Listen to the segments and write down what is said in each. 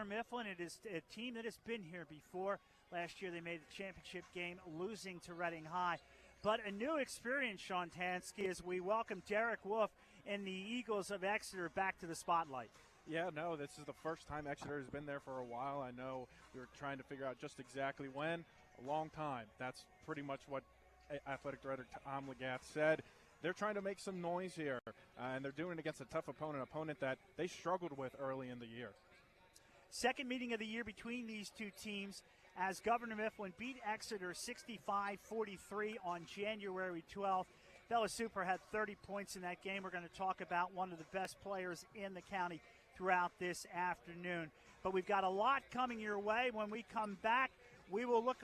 Governor Mifflin. It is a team that has been here before. Last year they made the championship game, losing to Reading High. But a new experience, Sean Tansky, as we welcome Derek Wolf and the Eagles of Exeter back to the spotlight. Yeah, no, this is the first time Exeter has been there for a while. I know we were trying to figure out just exactly when. A long time. That's pretty much what Athletic Director Tom Legath said. They're trying to make some noise here, and they're doing it against a tough opponent that they struggled with early in the year. Second meeting of the year between these two teams as Governor Mifflin beat Exeter 65-43 on January 12th. Bella Super had 30 points in that game. We're going to talk about one of the best players in the county throughout this afternoon. But we've got a lot coming your way. When we come back, we will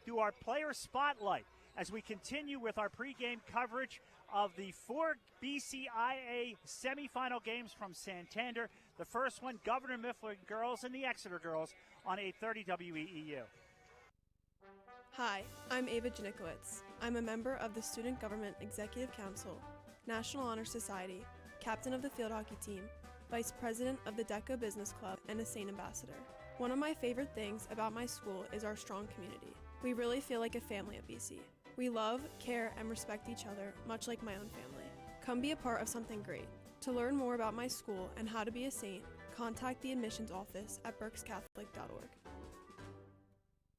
do our player spotlight as we continue with our pregame coverage of the 4 BCIAA semifinal games from Santander. The first one, Governor Mifflin Girls and the Exeter Girls on 830 WEEU. Hi, I'm Ava Janikowicz. I'm a member of the Student Government Executive Council, National Honor Society, captain of the field hockey team, vice president of the DECA Business Club, and a Saint Ambassador. One of my favorite things about my school is our strong community. We really feel like a family at BC. We love, care, and respect each other, much like my own family. Come be a part of something great. To learn more about my school and how to be a Saint, contact the admissions office at berkscatholic.org.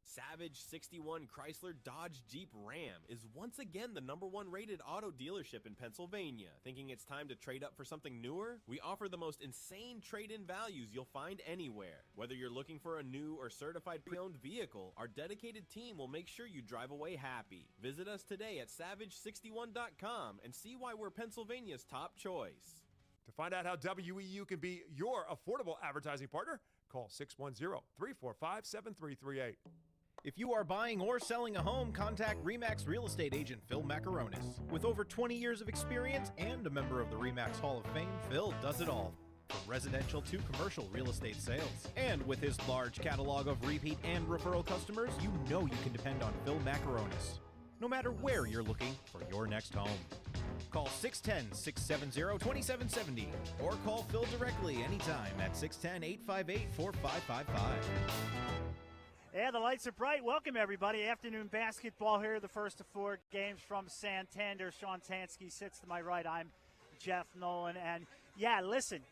Savage 61 Chrysler Dodge Jeep Ram is once again the #1 rated auto dealership in Pennsylvania. Thinking it's time to trade up for something newer? We offer the most insane trade-in values you'll find anywhere. Whether you're looking for a new or certified pre-owned vehicle, our dedicated team will make sure you drive away happy. Visit us today at savage61.com and see why we're Pennsylvania's top choice. To find out how WEEU can be your affordable advertising partner, call 610-345-7338. If you are buying or selling a home, contact RE/MAX real estate agent Phil Macaronis. With over 20 years of experience and a member of the RE/MAX Hall of Fame, Phil does it all, from residential to commercial real estate sales. And with his large catalog of repeat and referral customers, you know you can depend on Phil Macaronis, no matter where you're looking for your next home. Call 610-670-2770 or call Phil directly anytime at 610-858-4555. Yeah, the lights are bright. Welcome, everybody. Afternoon basketball here, the first of 4 games from Santander. Sean Tansky sits to my right. I'm Jeff Nolan. And, yeah, listen,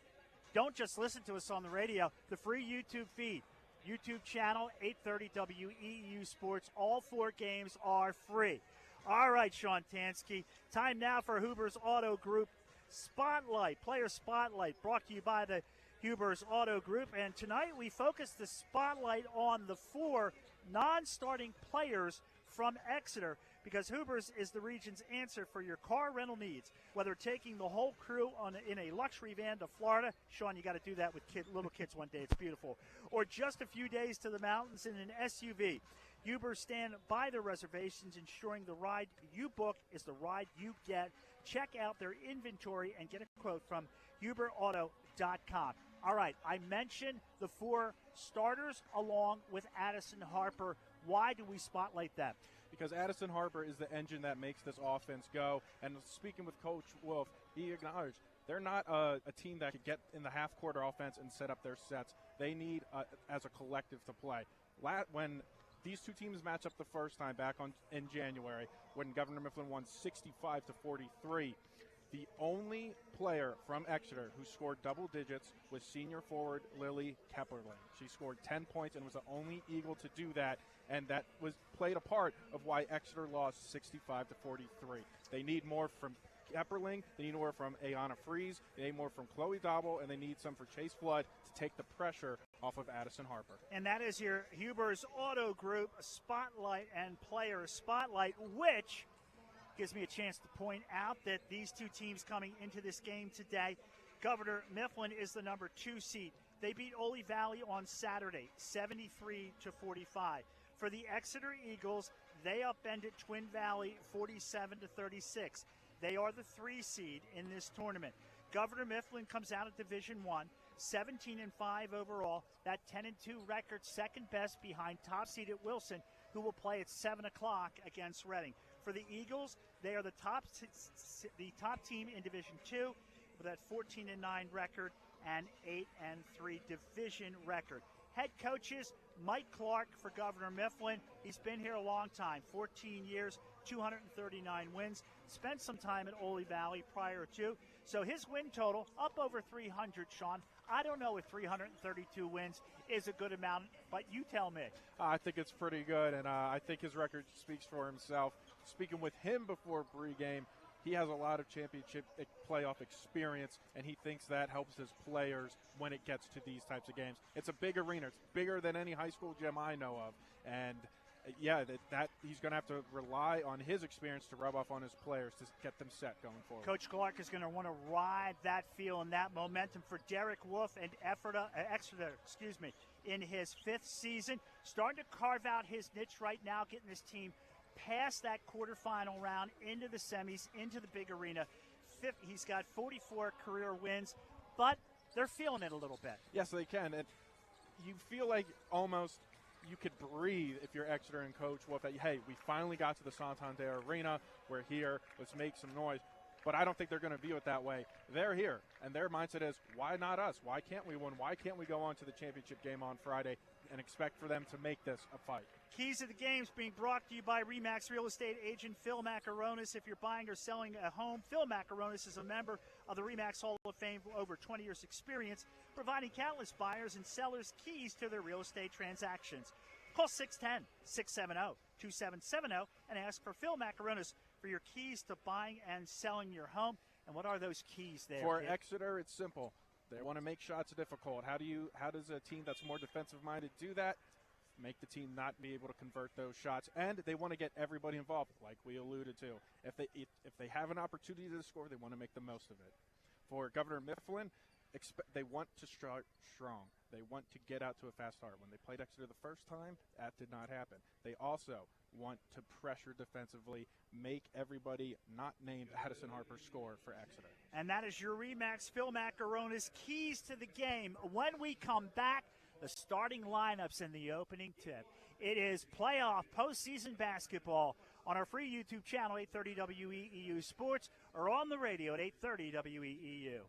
don't just listen to us on the radio. The free YouTube feed, YouTube channel, 830 WEEU Sports. All 4 games are free. All right, Sean Tansky, time now for Huber's Auto Group Spotlight, Player Spotlight, brought to you by the Huber's Auto Group. And tonight we focus the spotlight on the 4 non-starting players from Exeter, because Huber's is the region's answer for your car rental needs. Whether taking the whole crew in a luxury van to Florida, Sean, you got to do that with little kids one day. It's beautiful. Or just a few days to the mountains in an SUV. Huber's stand by the reservations, ensuring the ride you book is the ride you get. Check out their inventory and get a quote from huberauto.com. All right, I mentioned the 4 starters along with Addison Harper. Why do we spotlight them? Because Addison Harper is the engine that makes this offense go. And speaking with Coach Wolf, he acknowledged they're not a team that could get in the half-quarter offense and set up their sets. They need, as a collective, to play. When these two teams match up the first time back in January, when Governor Mifflin won 65-43, the only player from Exeter who scored double digits was senior forward Lily Kepperling. She scored 10 points and was the only Eagle to do that, and that played a part of why Exeter lost 65-43. They need more from Kepperling, they need more from Ayana Freeze, they need more from Chloe Dobble, and they need some for Chase Flood to take the pressure off of Addison Harper. And that is your Huber's Auto Group Spotlight and Player Spotlight, which gives me a chance to point out that these two teams coming into this game today, Governor Mifflin is the number 2 seed. They beat Ole Valley on Saturday, 73-45. For the Exeter Eagles, they upended Twin Valley 47-36. They are the 3 seed in this tournament. Governor Mifflin comes out of Division I, 17-5 overall. That 10-2 record, second best behind top seed at Wilson, who will play at 7 o'clock against Reading. For the Eagles, they are the top team in Division II with that 14-9 record and 8-3 division record. Head coaches, Mike Clark for Governor Mifflin. He's been here a long time, 14 years, 239 wins. Spent some time at Ole Valley prior to. So his win total up over 300, Sean. I don't know if 332 wins is a good amount, but you tell me. I think it's pretty good, and I think his record speaks for himself. Speaking with him before pregame, he has a lot of championship playoff experience, and he thinks that helps his players when it gets to these types of games. It's a big arena. It's bigger than any high school gym I know of, and yeah, that he's going to have to rely on his experience to rub off on his players to get them set going forward. Coach Clark is going to want to ride that feel and that momentum for Derek Wolf and Exeter, in his 5th season. Starting to carve out his niche right now, getting his team past that quarterfinal round, into the semis, into the big arena. He's got 44 career wins, but they're feeling it a little bit. Yes, they can. And you feel like almost you could breathe if you're Exeter and Coach Wolf that, hey, we finally got to the Santander Arena. We're here. Let's make some noise. But I don't think they're going to view it that way. They're here, and their mindset is, why not us? Why can't we win? Why can't we go on to the championship game on Friday and expect for them to make this a fight? Keys of the Games being brought to you by RE/MAX Real Estate agent Phil Macaronis. If you're buying or selling a home, Phil Macaronis is a member of the RE/MAX Hall of Fame with over 20 years experience, providing countless buyers and sellers keys to their real estate transactions. Call 610-670-2770 and ask for Phil Macaronis for your keys to buying and selling your home. And what are those keys there? For kid? Exeter, it's simple. They want to make shots difficult. How does a team that's more defensive-minded do that? Make the team not be able to convert those shots, and they want to get everybody involved, like we alluded to. If they have an opportunity to score, they want to make the most of it. For Governor Mifflin, they want to start strong. They want to get out to a fast start. When they played Exeter the first time, that did not happen. They also want to pressure defensively, make everybody not named Addison Harper score for Exeter. And that is your RE/MAX Phil Macaronis keys to the game. When we come back, the starting lineups in the opening tip. It is playoff postseason basketball on our free YouTube channel, 830 WEEU Sports, or on the radio at 830 WEEU.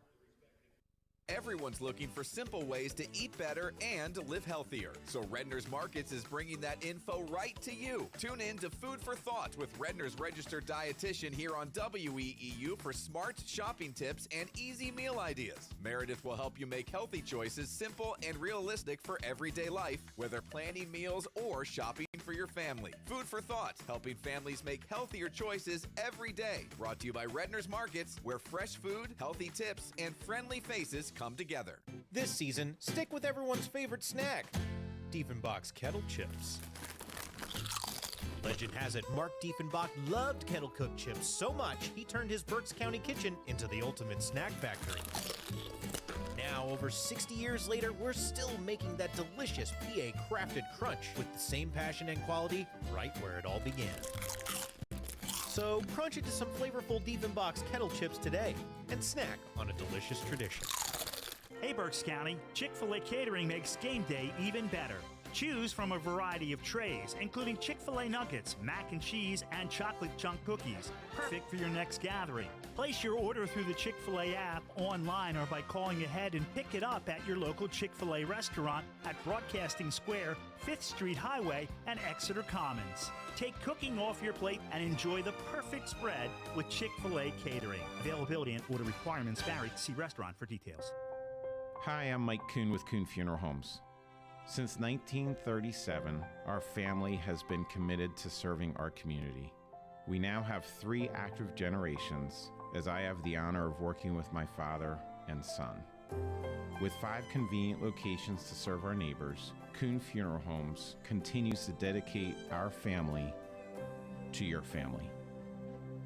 Everyone's looking for simple ways to eat better and live healthier. So Redner's Markets is bringing that info right to you. Tune in to Food for Thought with Redner's registered dietitian here on WEEU for smart shopping tips and easy meal ideas. Meredith will help you make healthy choices simple and realistic for everyday life, whether planning meals or shopping for your family. Food for Thought, helping families make healthier choices every day. Brought to you by Redner's Markets, where fresh food, healthy tips, and friendly faces come together. This season, stick with everyone's favorite snack, Diefenbach's Kettle Chips. Legend has it Mark Diefenbach loved kettle cooked chips so much he turned his Berks County kitchen into the ultimate snack factory. Now, over 60 years later, we're still making that delicious PA crafted crunch with the same passion and quality right where it all began. So crunch into some flavorful Diefenbach's Kettle Chips today and snack on a delicious tradition. Hey Berks County, Chick-fil-A Catering makes game day even better. Choose from a variety of trays, including Chick-fil-A nuggets, mac and cheese, and chocolate chunk cookies. Perfect for your next gathering. Place your order through the Chick-fil-A app, online, or by calling ahead and pick it up at your local Chick-fil-A restaurant at Broadcasting Square, 5th Street Highway, and Exeter Commons. Take cooking off your plate and enjoy the perfect spread with Chick-fil-A Catering. Availability and order requirements vary. See restaurant for details. Hi, I'm Mike Kuhn with Kuhn Funeral Homes. Since 1937, our family has been committed to serving our community. We now have 3 active generations, as I have the honor of working with my father and son. With 5 convenient locations to serve our neighbors, Kuhn Funeral Homes continues to dedicate our family to your family.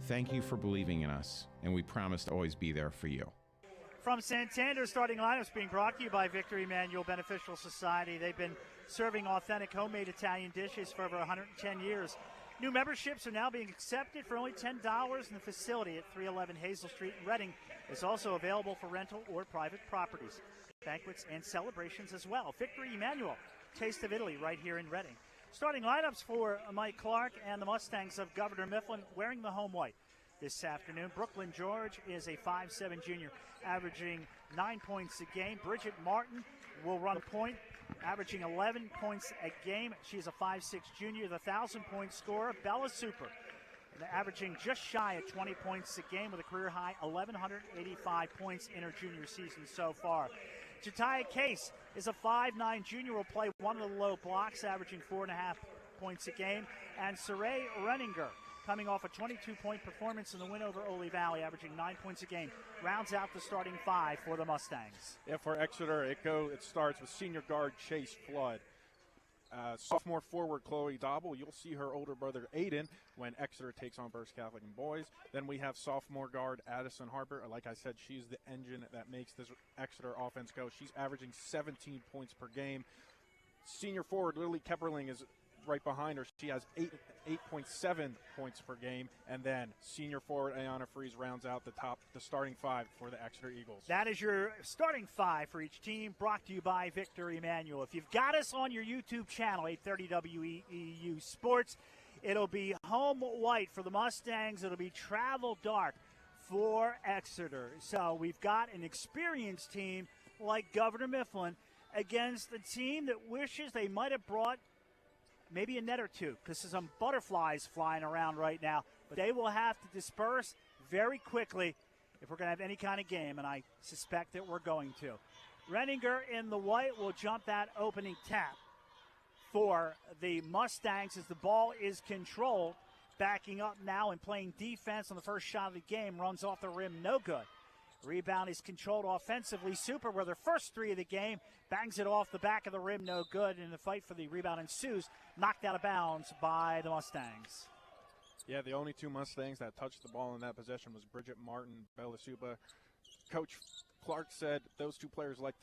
Thank you for believing in us, and we promise to always be there for you. From Santander, starting lineups being brought to you by Victory Emmanuel Beneficial Society. They've been serving authentic homemade Italian dishes for over 110 years. New memberships are now being accepted for only $10, and the facility at 311 Hazel Street in Reading is also available for rental or private properties, banquets, and celebrations as well. Victory Emmanuel, Taste of Italy, right here in Reading. Starting lineups for Mike Clark and the Mustangs of Governor Mifflin wearing the home white this afternoon. Brooklyn George is a 5'7" junior, averaging 9 points a game. Bridget Martin will run point. averaging 11 points a game. She's a 5'6" junior, the 1,000-point scorer. Bella Super, averaging just shy of 20 points a game with a career high 1,185 points in her junior season so far. Jatiah Case is a 5'9" junior, will play one of the low blocks, averaging 4.5 points a game. And Saray Renninger, coming off a 22-point performance in the win over Ole Valley, averaging 9 points a game, rounds out the starting five for the Mustangs. Yeah, for Exeter, it starts with senior guard Chase Flood. Sophomore forward Chloe Dobble. You'll see her older brother Aiden when Exeter takes on Burst Catholic and boys. Then we have sophomore guard Addison Harper. Like I said, she's the engine that makes this Exeter offense go. She's averaging 17 points per game. Senior forward Lily Kepperling is right behind her. She has 8.7 points per game. And then senior forward Ayana Freeze rounds out the starting five for the Exeter Eagles. That is your starting five for each team, brought to you by Victor Emmanuel. If you've got us on your YouTube channel, 830 WEEU Sports, it'll be home white for the Mustangs. It'll be travel dark for Exeter. So we've got an experienced team like Governor Mifflin against a team that wishes they might have brought maybe a net or two, because there's some butterflies flying around right now. But they will have to disperse very quickly if we're going to have any kind of game, and I suspect that we're going to. Renninger in the white will jump that opening tap for the Mustangs as the ball is controlled. Backing up now and playing defense on the first shot of the game. Runs off the rim, no good. Rebound is controlled offensively. Super, where their first three of the game, bangs it off the back of the rim, no good. And the fight for the rebound ensues. Knocked out of bounds by the Mustangs. Yeah, the only two Mustangs that touched the ball in that possession was Bridget Martin, Bella Suba. Coach Clark said those two players like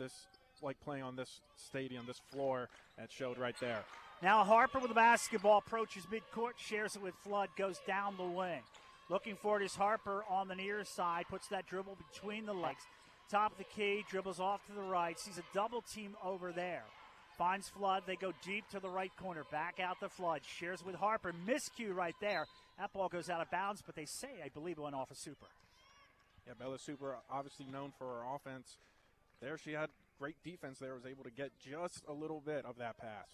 playing on this stadium, this floor, and it showed right there. Now Harper with the basketball, approaches midcourt, shares it with Flood, goes down the wing. Looking for it is Harper on the near side, puts that dribble between the legs. Top of the key, dribbles off to the right, sees a double team over there. Finds Flood, they go deep to the right corner, back out to Flood, shares with Harper, miscue right there. That ball goes out of bounds, but they say, I believe, it went off a Super. Yeah, Bella Super, obviously known for her offense. There she had great defense there, was able to get just a little bit of that pass.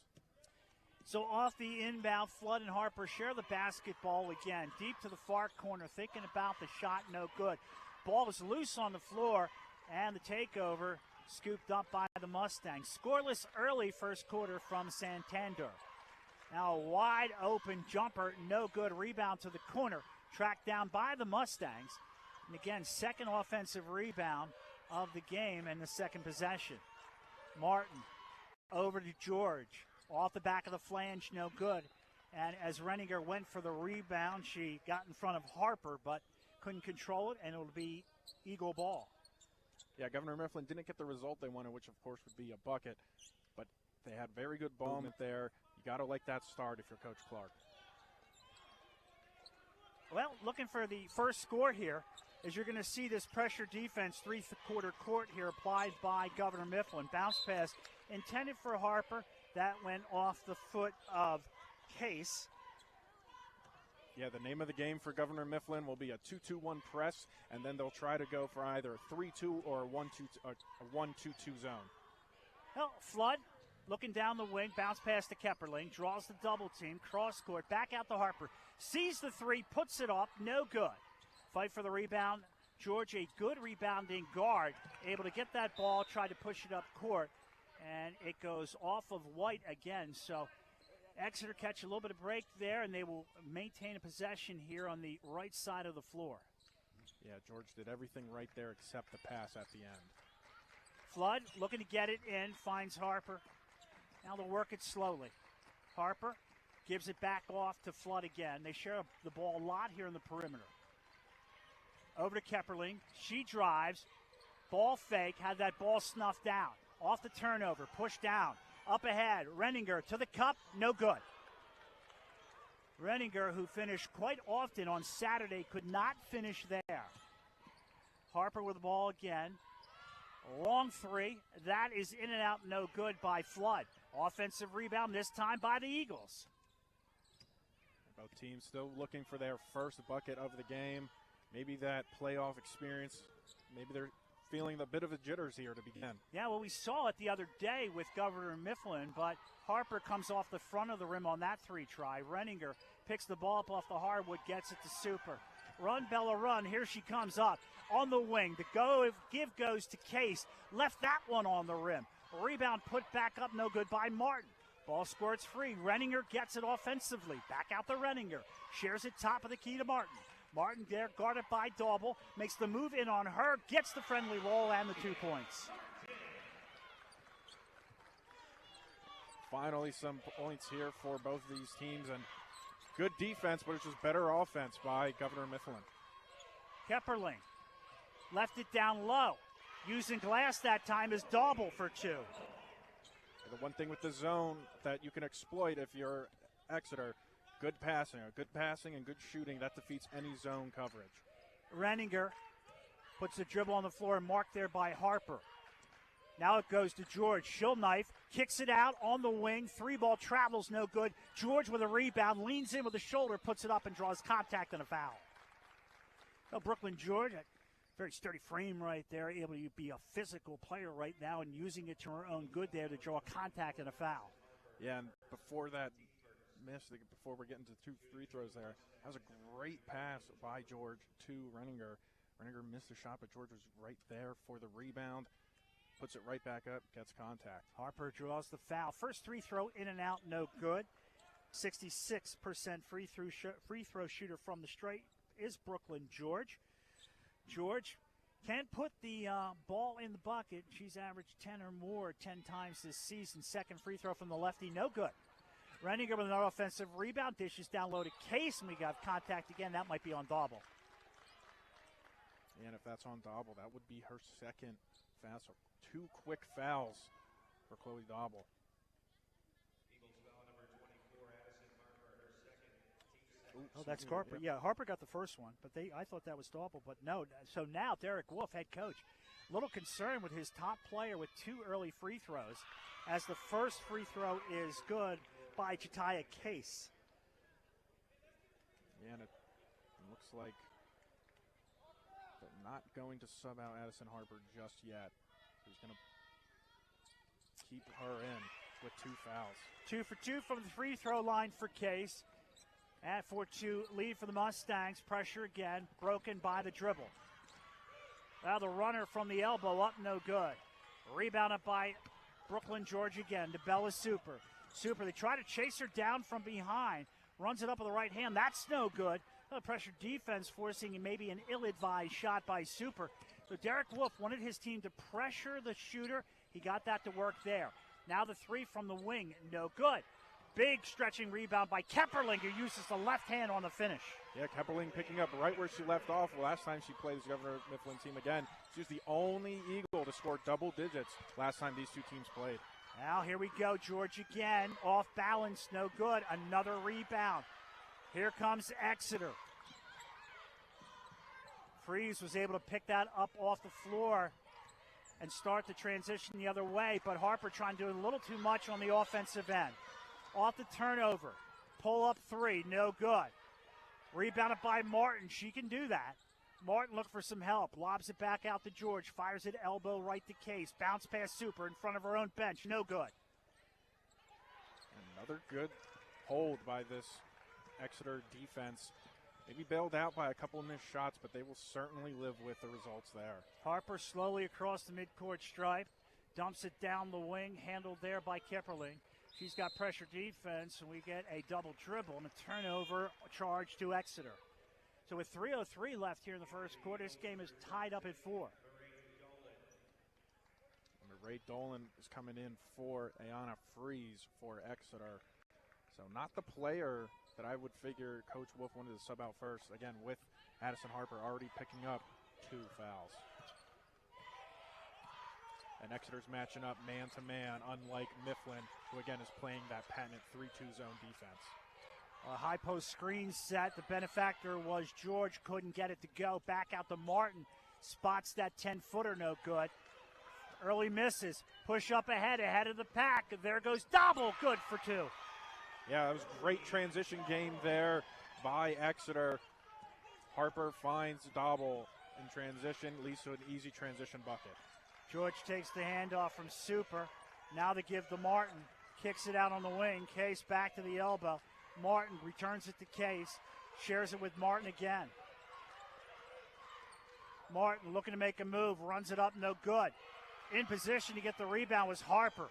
So off the inbound, Flood and Harper share the basketball again. Deep to the far corner, thinking about the shot, no good. Ball was loose on the floor, and the takeover scooped up by the Mustangs. Scoreless early first quarter from Santander. Now a wide open jumper, no good. Rebound to the corner, tracked down by the Mustangs. And again, second offensive rebound of the game and the second possession. Martin over to George. Off the back of the flange, no good. And as Renninger went for the rebound, she got in front of Harper, but couldn't control it, and it'll be Eagle ball. Yeah, Governor Mifflin didn't get the result they wanted, which of course would be a bucket, but they had very good ball movement there. You got to like that start if you're Coach Clark. Well, looking for the first score here, as you're going to see this pressure defense, three-quarter court here applied by Governor Mifflin. Bounce pass intended for Harper. That went off the foot of Case. Yeah, the name of the game for Governor Mifflin will be a 2-2-1 press, and then they'll try to go for either a 3-2 or a 1-2-2 zone. Well, Flood looking down the wing, bounce pass to Kepperling, draws the double team, cross court, back out to Harper. Sees the three, puts it up, no good. Fight for the rebound. George, a good rebounding guard, able to get that ball, try to push it up court. And it goes off of White again. So Exeter catch a little bit of break there, and they will maintain a possession here on the right side of the floor. Yeah, George did everything right there except the pass at the end. Flood looking to get it in, finds Harper. Now they'll work it slowly. Harper gives it back off to Flood again. They share the ball a lot here in the perimeter. Over to Kepperling. She drives. Ball fake. Had that ball snuffed out. Off the turnover. Pushed down. Up ahead. Renninger to the cup. No good. Renninger, who finished quite often on Saturday, could not finish there. Harper with the ball again. Long three. That is in and out, no good by Flood. Offensive rebound this time by the Eagles. Both teams still looking for their first bucket of the game. Maybe that playoff experience, maybe they're feeling a bit of a jitters here to begin. Yeah, well, we saw it the other day with Governor Mifflin, but Harper comes off the front of the rim on that 3-try. Renninger picks the ball up off the hardwood, gets it to Super. Run, Bella, run. Here she comes up on the wing. The give goes to Case. Left that one on the rim. Rebound put back up, no good by Martin. Ball squirts free. Renninger gets it offensively. Back out to Renninger. Shares it top of the key to Martin. Martin there, guarded by Dauble. Makes the move in on her. Gets the friendly roll and the 2 points. Finally, some points here for both of these teams. And good defense, but it's just better offense by Governor Mifflin. Kepperling left it down low. Using glass that time is Dauble for 2. The one thing with the zone that you can exploit if you're Exeter, good passing and good shooting, that defeats any zone coverage. Renninger puts the dribble on the floor, marked there by Harper. Now it goes to George. She'll knife, kicks it out on the wing. 3-ball travels, no good. George with a rebound, leans in with the shoulder, puts it up and draws contact and a foul. Well, Brooklyn George, a very sturdy frame right there, able to be a physical player right now and using it to her own good there to draw contact and a foul. Yeah, and before that miss, before we're getting to 2 free throws there, that was a great pass by George to Renninger. Renninger missed the shot, but George was right there for the rebound. Puts it right back up, gets contact. Harper draws the foul. First free throw in and out, no good. 66% free throw shooter from the straight is Brooklyn George. George can't put the ball in the bucket. She's averaged 10 or more 10 times this season. Second free throw from the lefty, no good. Renninger with another offensive rebound, dishes down low to Case, and we got contact again. That might be on Dauble. And if that's on Dauble, that would be her second foul. So 2 quick fouls for Chloe Dauble. Oh, that's Harper. Yeah, Harper got the first one, but I thought that was Dauble, but no. So now Derek Wolf, head coach, a little concerned with his top player with 2 early free throws, as the first free throw is good by Jatiah Case. Yeah, and it looks like they're not going to sub out Addison Harper just yet. He's going to keep her in with 2 fouls. 2 for 2 from the free throw line for Case. At 4-2 lead for the Mustangs. Pressure again, broken by the dribble. Now the runner from the elbow up, no good. Rebound up by Brooklyn George again to Bella Super. Super, they try to chase her down from behind. Runs it up with the right hand. That's no good. Pressure defense forcing maybe an ill-advised shot by Super. So Derek Wolf wanted his team to pressure the shooter. He got that to work there. Now the 3 from the wing, no good. Big stretching rebound by Kepperling, who uses the left hand on the finish. Yeah, Kepperling picking up right where she left off last time she played as Governor Mifflin team again. She was the only Eagle to score double digits last time these 2 teams played. Now here we go, George again. Off balance, no good. Another rebound. Here comes Exeter. Freeze was able to pick that up off the floor and start the transition the other way, but Harper trying to do a little too much on the offensive end. Off the turnover. Pull up 3, no good. Rebounded by Martin. She can do that. Martin looked for some help. Lobs it back out to George. Fires it elbow right to Case. Bounce past Super in front of her own bench. No good. Another good hold by this Exeter defense. Maybe bailed out by a couple of missed shots, but they will certainly live with the results there. Harper slowly across the midcourt stripe. Dumps it down the wing. Handled there by Kepperling. She's got pressure defense, and we get a double dribble and a turnover charge to Exeter. So with 3:03 left here in the first quarter, this game is tied up at 4. Ray Dolan is coming in for Ayanna Freeze for Exeter. So not the player that I would figure Coach Wolf wanted to sub out first. Again, with Addison Harper already picking up 2 fouls. And Exeter's matching up man-to-man, unlike Mifflin, who again is playing that patent 3-2 zone defense. A high post screen set. The benefactor was George. Couldn't get it to go. Back out to Martin. Spots that 10-footer, no good. Early misses. Push up ahead of the pack. There goes Dauble. Good for 2. Yeah, it was a great transition game there by Exeter. Harper finds Dauble. in transition, leads to an easy transition bucket. George takes the handoff from Super. Now they give to Martin. Kicks it out on the wing. Case back to the elbow. Martin returns it to Case. Shares it with Martin again. Martin looking to make a move. Runs it up, no good. In position to get the rebound was Harper.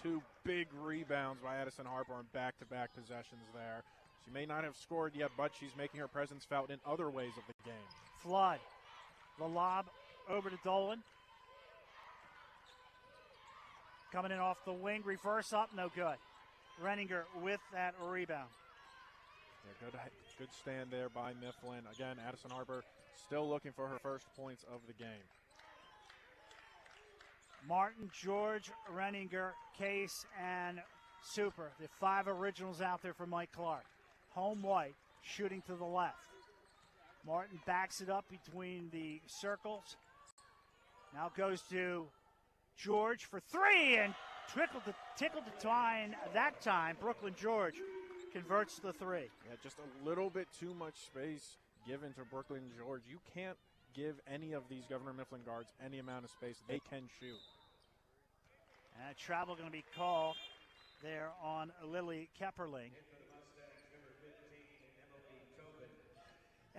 2 big rebounds by Addison Harper on back-to-back possessions there. She may not have scored yet, but she's making her presence felt in other ways of the game. Flood. The lob over to Dolan. Coming in off the wing, reverse up, no good. Renninger with that rebound. Yeah, good stand there by Mifflin. Again, Addison Harper still looking for her first points of the game. Martin, George, Renninger, Case, and Super. The 5 originals out there for Mike Clark. Home white, shooting to the left. Martin backs it up between the circles. Now goes to George for 3, and tickled to twine that time. Brooklyn George converts the 3. Yeah, just a little bit too much space given to Brooklyn George. You can't give any of these Governor Mifflin guards any amount of space. They can shoot. And travel going to be called there on Lily Kepperling.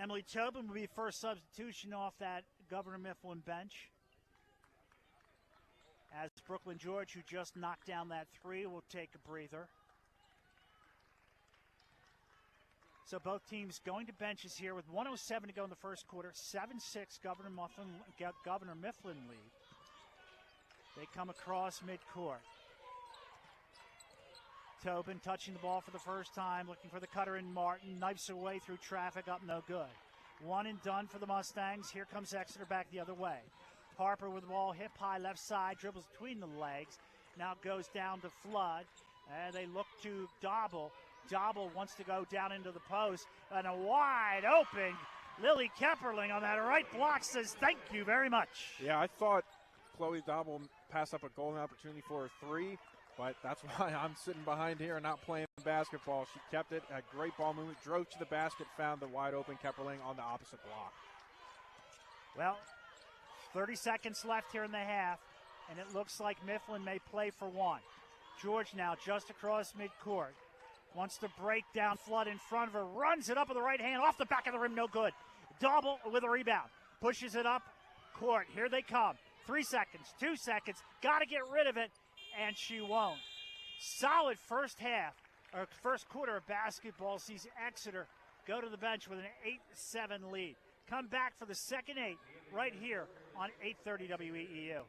Emily Tobin will be first substitution off that Governor Mifflin bench. As Brooklyn George, who just knocked down that 3, will take a breather. So both teams going to benches here with 1:07 to go in the first quarter. 7-6 Governor Mifflin lead. They come across midcourt. Tobin touching the ball for the first time, looking for the cutter in Martin. Knifes her way through traffic, up no good. 1 and done for the Mustangs. Here comes Exeter back the other way. Harper with the ball hip high left side, dribbles between the legs. Now goes down to Flood. And they look to Dobble. Dobble wants to go down into the post. And a wide open Lily Kepperling on that right block says thank you very much. Yeah, I thought Chloe Dobble passed up a golden opportunity for a 3, but that's why I'm sitting behind here and not playing basketball. She kept it, had great ball movement, drove to the basket, found the wide open Kepperling on the opposite block. Well, 30 seconds left here in the half, and it looks like Mifflin may play for 1. George now just across midcourt. Wants to break down Flood in front of her. Runs it up with the right hand. Off the back of the rim. No good. Dobble with a rebound. Pushes it up court. Here they come. 3 seconds. 2 seconds. Got to get rid of it. And she won't. Solid first half. Or first quarter of basketball sees Exeter go to the bench with an 8-7 lead. Come back for the second 8 right here on 830 WEEU.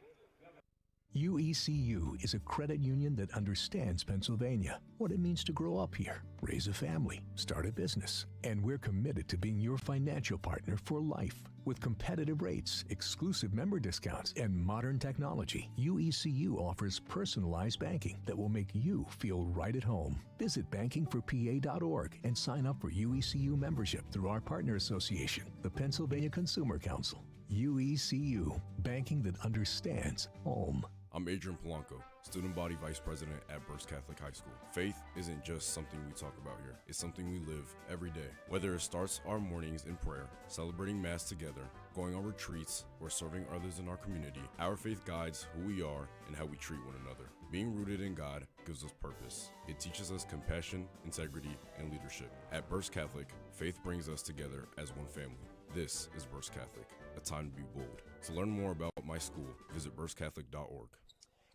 UECU is a credit union that understands Pennsylvania, what it means to grow up here, raise a family, start a business. And we're committed to being your financial partner for life. With competitive rates, exclusive member discounts, and modern technology, UECU offers personalized banking that will make you feel right at home. Visit bankingforpa.org and sign up for UECU membership through our partner association, the Pennsylvania Consumer Council. UECU, banking that understands home. I'm Adrian Polanco, Student Body Vice President at Berks Catholic High School. Faith isn't just something we talk about here. It's something we live every day. Whether it starts our mornings in prayer, celebrating Mass together, going on retreats, or serving others in our community, our faith guides who we are and how we treat one another. Being rooted in God gives us purpose. It teaches us compassion, integrity, and leadership. At Berks Catholic, faith brings us together as one family. This is Berks Catholic, a time to be bold. To learn more about my school, visit berkscatholic.org.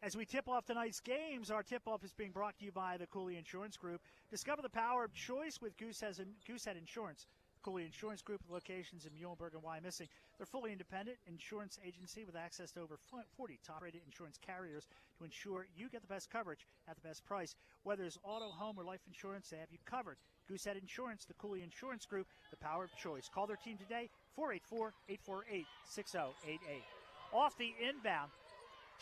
As we tip off tonight's games, our tip-off is being brought to you by the Cooley Insurance Group. Discover the power of choice with Goosehead Insurance. Cooley Insurance Group with locations in Muhlenberg and Wyomissing. They're fully independent insurance agency with access to over 40 top-rated insurance carriers to ensure you get the best coverage at the best price. Whether it's auto, home, or life insurance, they have you covered. Goosehead Insurance, the Cooley Insurance Group, the power of choice. Call their team today, 484-848-6088. Off the inbound,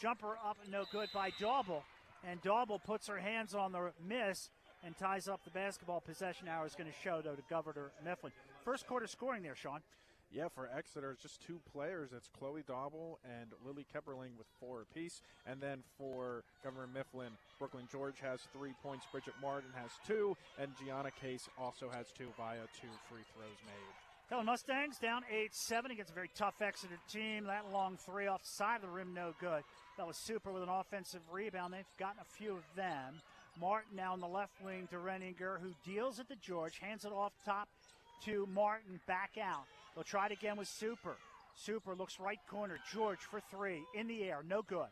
jumper up no good by Dauble, and Dauble puts her hands on the miss and ties up the basketball. Possession hour is going to show, though, to Governor Mifflin. First quarter scoring there, Sean. Yeah, for Exeter, it's just 2 players. It's Chloe Dauble and Lily Kepperling with 4 apiece. And then for Governor Mifflin, Brooklyn George has 3 points, Bridget Martin has 2, and Gianna Case also has 2 via 2 free throws made. Phil Mustangs down 8-7 against a very tough Exeter team. That long three off the side of the rim, no good. That was Super with an offensive rebound. They've gotten a few of them. Martin now in the left wing to Renninger, who deals it to George, hands it off top to Martin, back out. They'll try it again with Super. Super looks right corner. George for three, in the air, no good.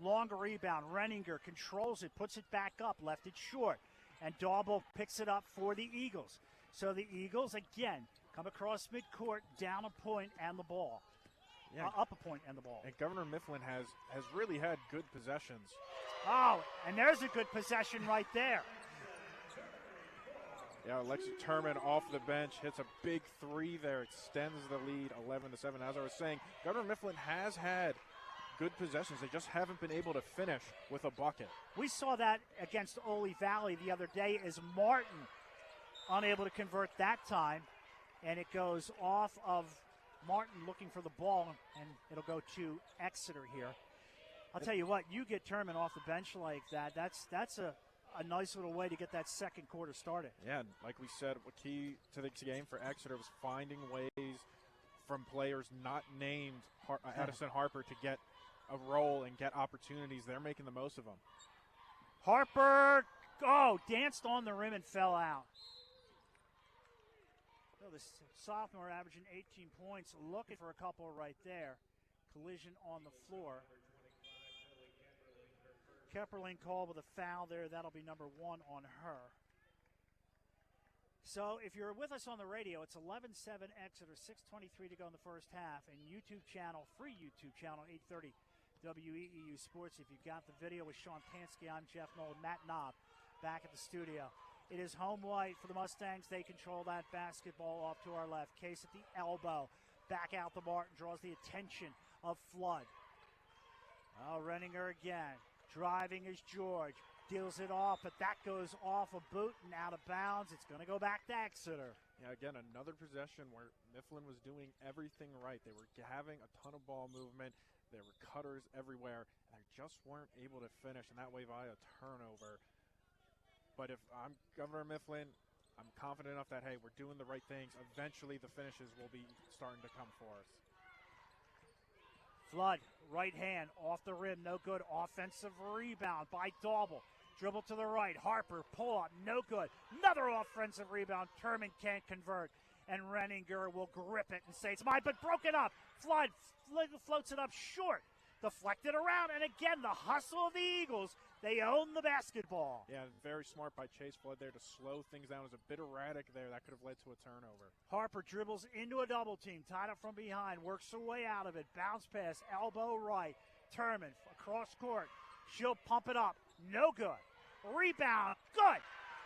Longer rebound, Renninger controls it, puts it back up, left it short. And Dauble picks it up for the Eagles. So the Eagles, again, come across midcourt, down a point and the ball. Yeah. Up a point and the ball. And Governor Mifflin has really had good possessions. Oh, and there's a good possession right there. Yeah, Alexi Turman off the bench, hits a big three there, extends the lead 11-7. As I was saying, Governor Mifflin has had good possessions. They just haven't been able to finish with a bucket. We saw that against Ole Valley the other day as Martin unable to convert that time, and it goes off of Martin looking for the ball, and it'll go to Exeter here. I'll tell you what, you get Turman off the bench like that, that's a nice little way to get that second quarter started. Yeah, like we said, a key to the game for Exeter was finding ways from players not named Addison Harper to get a role and get opportunities. They're making the most of them. Harper, danced on the rim and fell out. So the sophomore averaging 18 points, looking for a couple right there. Collision on the floor. Kepperling called with a foul there. That'll be number 1 on her. So if you're with us on the radio, it's 11-7 Exeter, 6:23 to go in the first half. And YouTube channel, free YouTube channel, 830 WEEU Sports. If you've got the video with Sean Tansky, I'm Jeff Nolan, Matt Knob back at the studio. It is home white for the Mustangs. They control that basketball off to our left. Case at the elbow. Back out to Martin. Draws the attention of Flood. Oh, Renninger again. Driving is George. Deals it off, but that goes off a boot and out of bounds. It's going to go back to Exeter. Yeah, again, another possession where Mifflin was doing everything right. They were having a ton of ball movement. There were cutters everywhere, and they just weren't able to finish, and that way via turnover. But if I'm Governor Mifflin, I'm confident enough that, hey, we're doing the right things. Eventually the finishes will be starting to come for us. Flood, right hand, off the rim, no good. Offensive rebound by Dauble. Dribble to the right, Harper, pull up, no good. Another offensive rebound, Turman can't convert. And Renninger will grip it and say it's mine, but broken up. Flood floats it up short. Deflected around, and again, the hustle of the Eagles. They own the basketball. Yeah, very smart by Chase Flood there to slow things down. It was a bit erratic there. That could have led to a turnover. Harper dribbles into a double team, tied up from behind, works her way out of it. Bounce pass, elbow right. Turman across court. She'll pump it up. No good. Rebound. Good.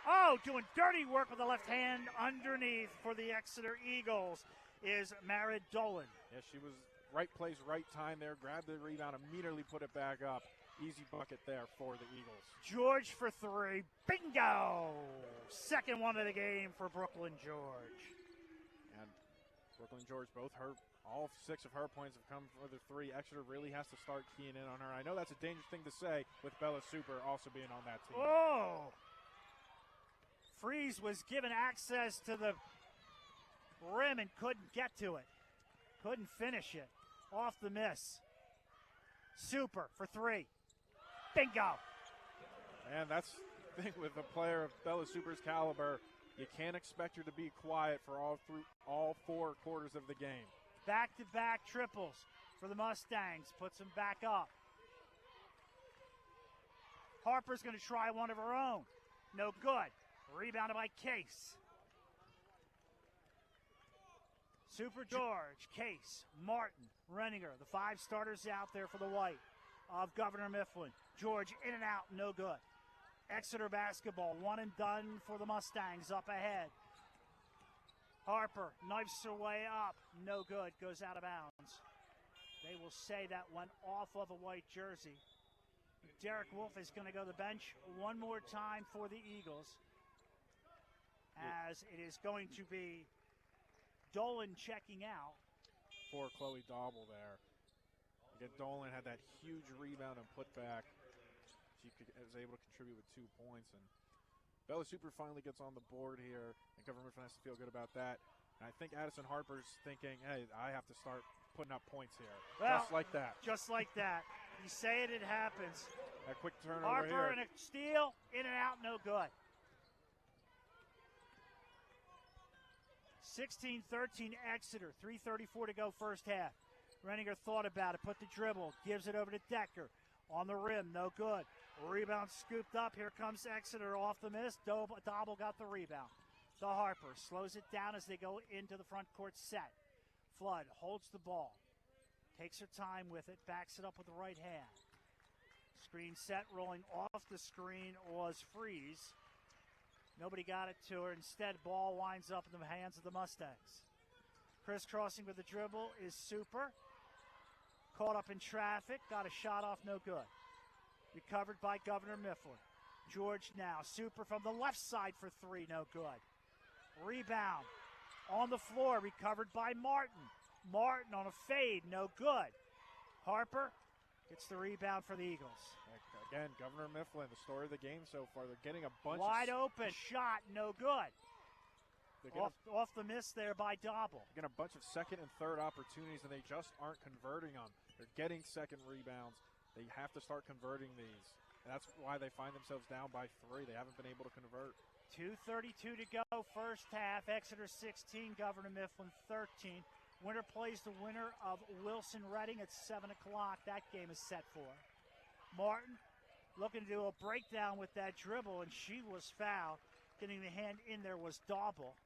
Oh, doing dirty work with the left hand underneath for the Exeter Eagles is Marid Dolan. Yeah, she was right place, right time there. Grabbed the rebound, immediately put it back up. Easy bucket there for the Eagles. George for three. Bingo! Second one of the game for Brooklyn George. And Brooklyn George, all 6 of her points have come for the three. Exeter really has to start keying in on her. I know that's a dangerous thing to say with Bella Super also being on that team. Oh! Freeze was given access to the rim and couldn't get to it. Couldn't finish it. Off the miss. Super for three. Bingo. And that's the thing with a player of Bella Super's caliber. You can't expect her to be quiet for all 4 quarters of the game. Back-to-back triples for the Mustangs. Puts them back up. Harper's going to try one of her own. No good. Rebounded by Case. Super George, Case, Martin, Renninger. The 5 starters out there for the white of Governor Mifflin. George in and out, no good. Exeter basketball, one and done for the Mustangs up ahead. Harper knifes her way up, no good, goes out of bounds. They will say that went off of a white jersey. Derek Wolf is going to go to the bench one more time for the Eagles, as it is going to be Dolan checking out. For Chloe Dauble there. Again, Dolan had that huge rebound and putback. She was able to contribute with 2 points. And Bella Super finally gets on the board here. And Governor Mifflin has to feel good about that. And I think Addison Harper's thinking, hey, I have to start putting up points here. Well, just like that. Just like that. You say it, it happens. A quick turnover Harper here. and a steal, in and out, no good. 16-13 Exeter, 3:34 to go first half. Renninger thought about it, put the dribble, gives it over to Decker. On the rim, no good. Rebound scooped up. Here comes Exeter off the miss. Dobble got the rebound. To Harper. Slows it down as they go into the front court set. Flood holds the ball. Takes her time with it. Backs it up with the right hand. Screen set. Rolling off the screen was Freeze. Nobody got it to her. Instead, ball winds up in the hands of the Mustangs. Crisscrossing with the dribble is Super. Caught up in traffic. Got a shot off. No good. Recovered by Governor Mifflin. George now. Super from the left side for three. No good. Rebound. On the floor. Recovered by Martin. Martin on a fade. No good. Harper gets the rebound for the Eagles. Again, Governor Mifflin, the story of the game so far. They're getting a bunch wide open. Shot. No good. Off the miss there by Dobble. Getting a bunch of second and third opportunities, and they just aren't converting them. They're getting second rebounds. They have to start converting these. And that's why they find themselves down by 3. They haven't been able to convert. 2:32 to go, first half. Exeter 16, Governor Mifflin 13. Winner plays the winner of Wilson Reading at 7 o'clock. That game is set for. Martin looking to do a breakdown with that dribble, and she was fouled. Getting the hand in there was Dobble.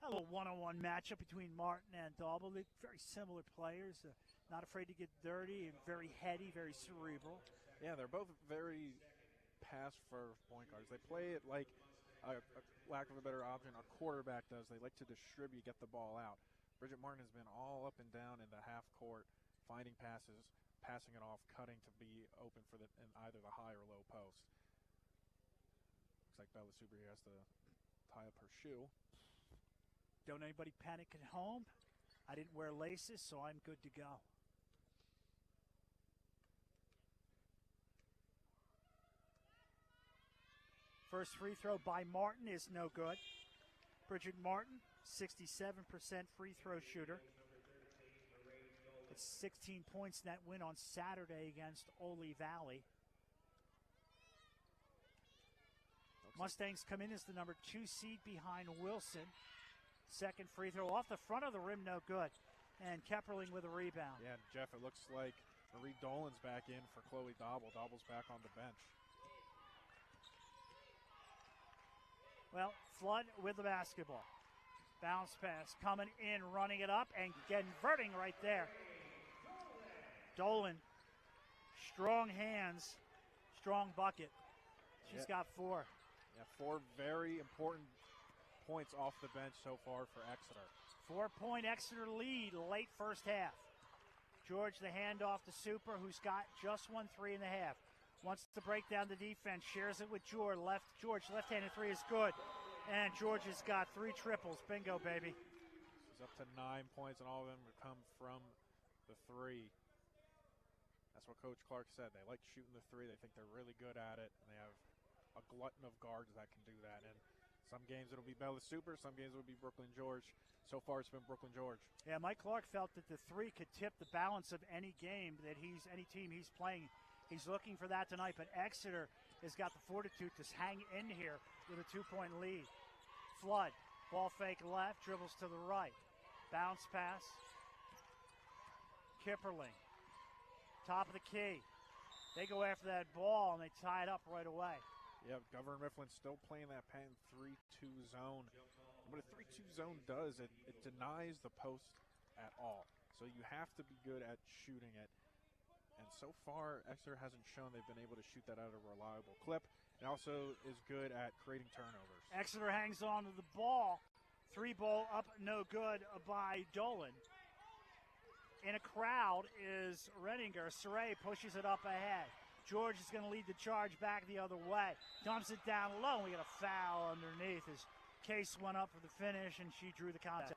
A little one-on-one matchup between Martin and Dobble. They're very similar players. Not afraid to get dirty and very heady, very cerebral. Yeah, they're both very pass-first point guards. They play it like, lack of a better option, a quarterback does. They like to distribute, get the ball out. Bridget Martin has been all up and down in the half court, finding passes, passing it off, cutting to be open for in either the high or low post. Looks like Bella Super here has to tie up her shoe. Don't anybody panic at home. I didn't wear laces, so I'm good to go. First free throw by Martin is no good. Bridget Martin, 67% free throw shooter. It's 16 points in that win on Saturday against Ole Valley. Mustangs come in as the number 2 seed behind Wilson. Second free throw off the front of the rim, no good. And Kepperling with a rebound. Yeah, Jeff, it looks like Marie Dolan's back in for Chloe Dobble. Dobble's back on the bench. Well, Flood with the basketball. Bounce pass coming in, running it up, and converting right there. Dolan, strong hands, strong bucket. She's got 4. Yeah, 4 very important points off the bench so far for Exeter. 4-point Exeter lead late first half. George the handoff to Super, who's got just 1 3 and a half. Wants to break down the defense, shares it with George. Left-handed 3 is good. And George has got 3 triples. Bingo, baby. She's up to 9 points, and all of them come from the 3. That's what Coach Clark said. They like shooting the 3. They think they're really good at it. And they have a glutton of guards that can do that. And some games it'll be Bella Super, some games it'll be Brooklyn George. So far it's been Brooklyn George. Yeah, Mike Clark felt that the 3 could tip the balance of any game that any team he's playing. He's looking for that tonight, but Exeter has got the fortitude to hang in here with a 2-point lead. Flood, ball fake left, dribbles to the right. Bounce pass. Kipperling, top of the key. They go after that ball, and they tie it up right away. Yeah, Governor Mifflin still playing that patent 3-2 zone. What a 3-2 zone does, it denies the post at all. So you have to be good at shooting it. And so far, Exeter hasn't shown they've been able to shoot that at a reliable clip. It also is good at creating turnovers. Exeter hangs on to the ball. 3 ball up, no good by Dolan. In a crowd is Renninger. Saray pushes it up ahead. George is going to lead the charge back the other way. Dumps it down low. We got a foul underneath as Case went up for the finish, and she drew the contact.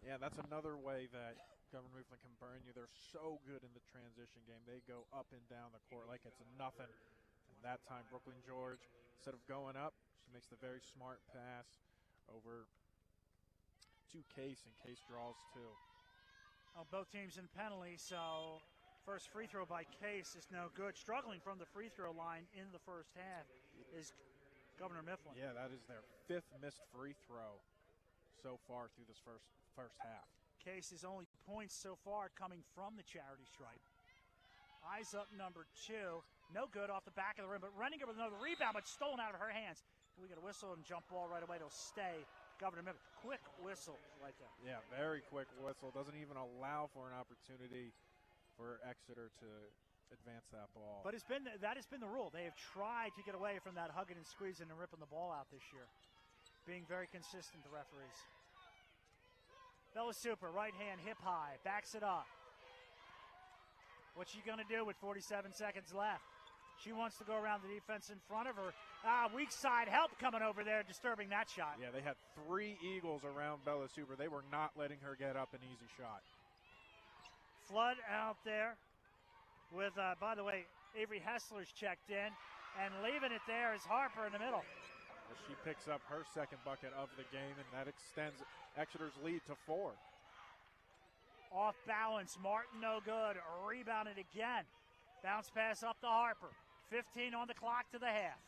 Yeah, that's another way that Governor Mifflin can burn you. They're so good in the transition game. They go up and down the court like it's nothing. And that time, Brooklyn George, instead of going up, she makes the very smart pass over to Case, and Case draws 2. Both teams in penalties, so first free throw by Case is no good. Struggling from the free throw line in the first half is Governor Mifflin. Yeah, that is their 5th missed free throw so far through this first half. Case's only points so far coming from the charity stripe. Eyes up number 2. No good off the back of the rim, but Renninger with another rebound, but stolen out of her hands. We get a whistle and jump ball right away. It'll stay. Governor Mifflin, quick whistle right there. Yeah, very quick whistle. Doesn't even allow for an opportunity for Exeter to advance that ball. But that has been the rule. They have tried to get away from that hugging and squeezing and ripping the ball out this year. Being very consistent, the referees. Bella Super, right hand, hip high, backs it up. What's she going to do with 47 seconds left? She wants to go around the defense in front of her. Weak side help coming over there, disturbing that shot. Yeah, they had 3 Eagles around Bella Super. They were not letting her get up an easy shot. Flood out there with, by the way, Avery Hessler's checked in. And leaving it there is Harper in the middle. As she picks up her second bucket of the game, and that extends Exeter's lead to 4. Off balance, Martin no good. Rebounded again. Bounce pass up to Harper. 15 on the clock to the half.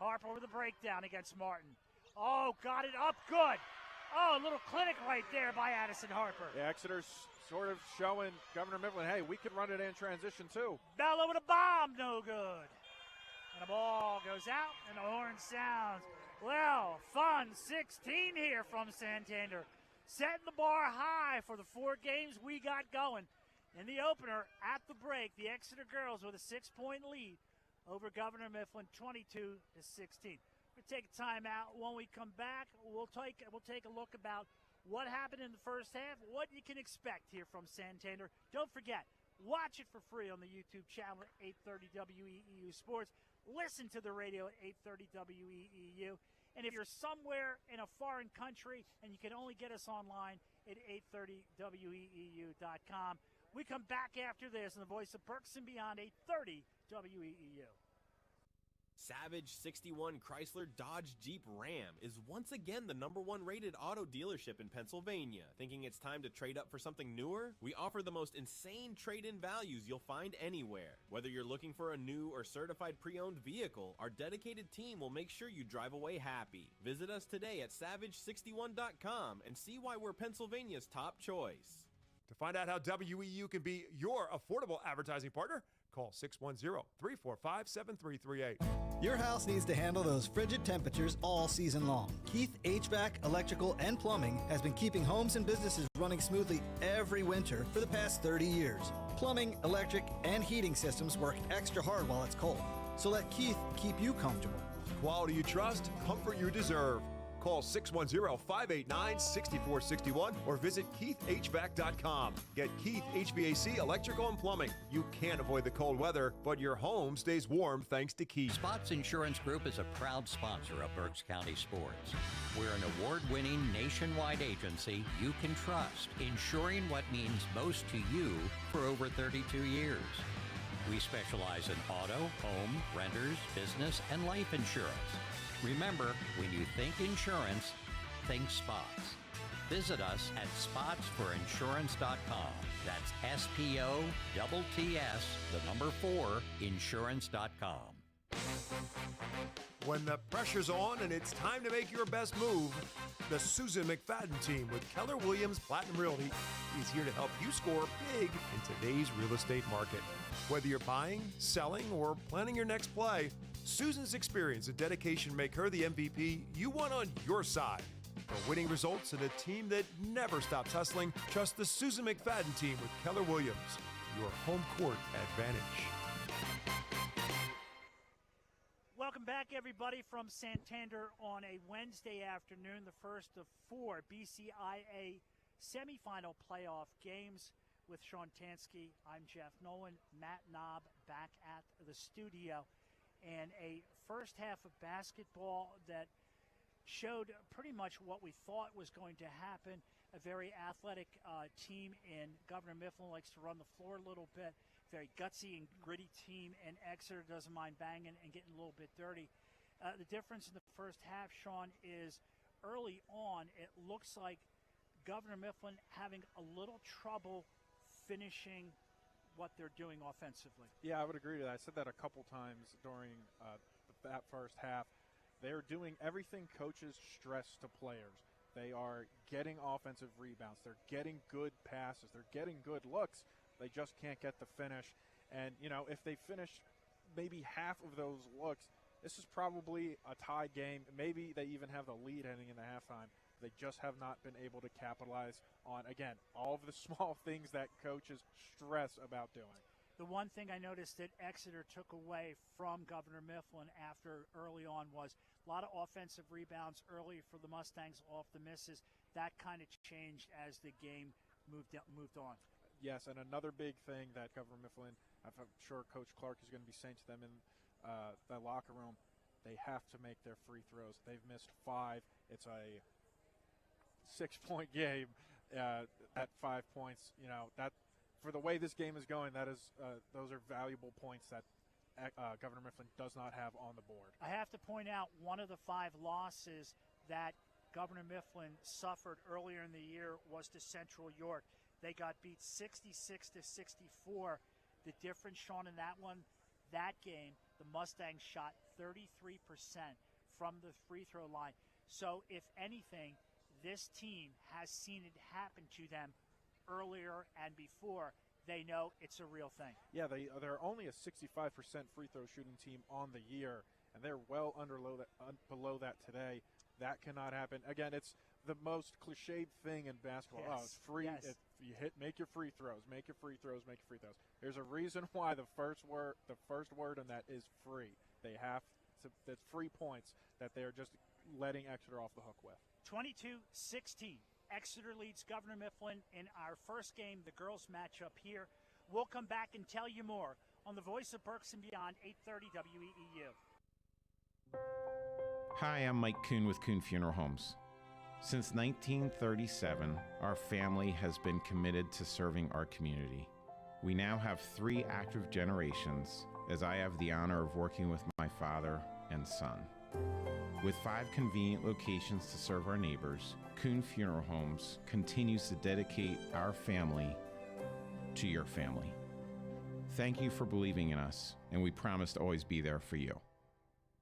Harper with a breakdown against Martin. Oh, got it up good. Oh, a little clinic right there by Addison Harper. Yeah, Exeter's sort of showing Governor Mifflin, hey, we can run it in transition too. Bella with a bomb, no good. And the ball goes out, and the horn sounds. Well, fun 16 here from Santander. Setting the bar high for the 4 games we got going. In the opener, at the break, the Exeter girls with a 6-point lead over Governor Mifflin, 22-16. We'll take a timeout. When we come back, we'll take a look about what happened in the first half, what you can expect here from Santander. Don't forget, watch it for free on the YouTube channel at 830 WEEU Sports. Listen to the radio at 830 WEEU. And if you're somewhere in a foreign country and you can only get us online at 830WEEU.com. We come back after this in the voice of Berks and Beyond, 830 WEEU. Savage 61 Chrysler Dodge Jeep Ram is once again the #1 rated auto dealership in Pennsylvania. Thinking it's time to trade up for something newer? We offer the most insane trade-in values you'll find anywhere. Whether you're looking for a new or certified pre-owned vehicle, our dedicated team will make sure you drive away happy. Visit us today at savage61.com and see why we're Pennsylvania's top choice. To find out how WEU can be your affordable advertising partner, call 610-345-7338. Your house needs to handle those frigid temperatures all season long. Keith HVAC, Electrical, and Plumbing has been keeping homes and businesses running smoothly every winter for the past 30 years. Plumbing, electric, and heating systems work extra hard while it's cold. So let Keith keep you comfortable. Quality you trust, comfort you deserve. Call 610-589-6461 or visit KeithHVAC.com. Get Keith HVAC, Electrical, and Plumbing. You can't avoid the cold weather, but your home stays warm thanks to Keith. Spots Insurance Group is a proud sponsor of Berks County sports. We're an award-winning nationwide agency you can trust, insuring what means most to you for over 32 years. We specialize in auto, home, renters, business, and life insurance. Remember, when you think insurance, think Spots. Visit us at spotsforinsurance.com. That's SPOTTS, the number 4, insurance.com. When the pressure's on and it's time to make your best move, the Susan McFadden team with Keller Williams Platinum Realty is here to help you score big in today's real estate market. Whether you're buying, selling, or planning your next play, Susan's experience and dedication make her the MVP you want on your side. For winning results and a team that never stops hustling, trust the Susan McFadden team with Keller Williams, your home court advantage. Welcome back, everybody, from Santander on a Wednesday afternoon, the first of 4 BCIAA semifinal playoff games with Sean Tansky. I'm Jeff Nolan, Matt Knob back at the studio. And a first half of basketball that showed pretty much what we thought was going to happen. A very athletic team in Governor Mifflin, likes to run the floor a little bit. Very gutsy and gritty team, and Exeter doesn't mind banging and getting a little bit dirty. The difference in the first half, Sean, is early on it looks like Governor Mifflin having a little trouble finishing what they're doing offensively. Yeah, I would agree to that. I said that a couple times during that first half. They're doing everything coaches stress to players. They are getting offensive rebounds. They're getting good passes. They're getting good looks. They just can't get the finish. And, if they finish maybe half of those looks, this is probably a tie game. Maybe they even have the lead heading into halftime. They just have not been able to capitalize on, again, all of the small things that coaches stress about doing. The one thing I noticed that Exeter took away from Governor Mifflin after early on was a lot of offensive rebounds early for the Mustangs off the misses. That kind of changed as the game moved on. Yes, and another big thing that Governor Mifflin, I'm sure Coach Clark is going to be saying to them in the locker room, they have to make their free throws. They've missed 5. It's a 6-point game at 5 points. That for the way this game is going, that is those are valuable points that Governor Mifflin does not have on the board. I have to point out one of the 5 losses that Governor Mifflin suffered earlier in the year was to Central York. They got beat 66-64. The difference, Sean, in that game, the Mustangs shot 33% from the free throw line. So, if anything, this team has seen it happen to them earlier and before. They know it's a real thing. Yeah, they're only a 65% free throw shooting team on the year, and they're well below that today. That cannot happen. Again, it's the most cliched thing in basketball. Yes. Oh, it's free. Yes. If you make your free throws, make your free throws, make your free throws. There's a reason why the first word in that is free. They have that's free points that they're just letting Exeter off the hook with. 22-16. Exeter leads Governor Mifflin in our first game, the girls matchup here. We'll come back and tell you more on the Voice of Berks and Beyond, 830 WEEU. Hi, I'm Mike Kuhn with Kuhn Funeral Homes. Since 1937, our family has been committed to serving our community. We now have 3 active generations, as I have the honor of working with my father and son. With 5 convenient locations to serve our neighbors, Kuhn Funeral Homes continues to dedicate our family to your family. Thank you for believing in us, and we promise to always be there for you.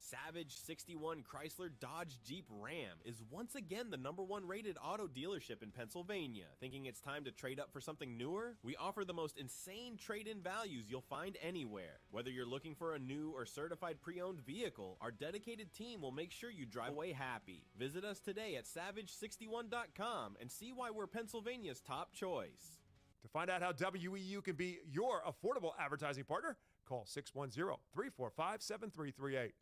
Savage 61 Chrysler Dodge Jeep Ram is once again the #1 rated auto dealership in Pennsylvania. Thinking it's time to trade up for something newer? We offer the most insane trade-in values you'll find anywhere. Whether you're looking for a new or certified pre-owned vehicle, our dedicated team will make sure you drive away happy. Visit us today at savage61.com and see why we're Pennsylvania's top choice. To find out how WEU can be your affordable advertising partner, call 610-345-7338.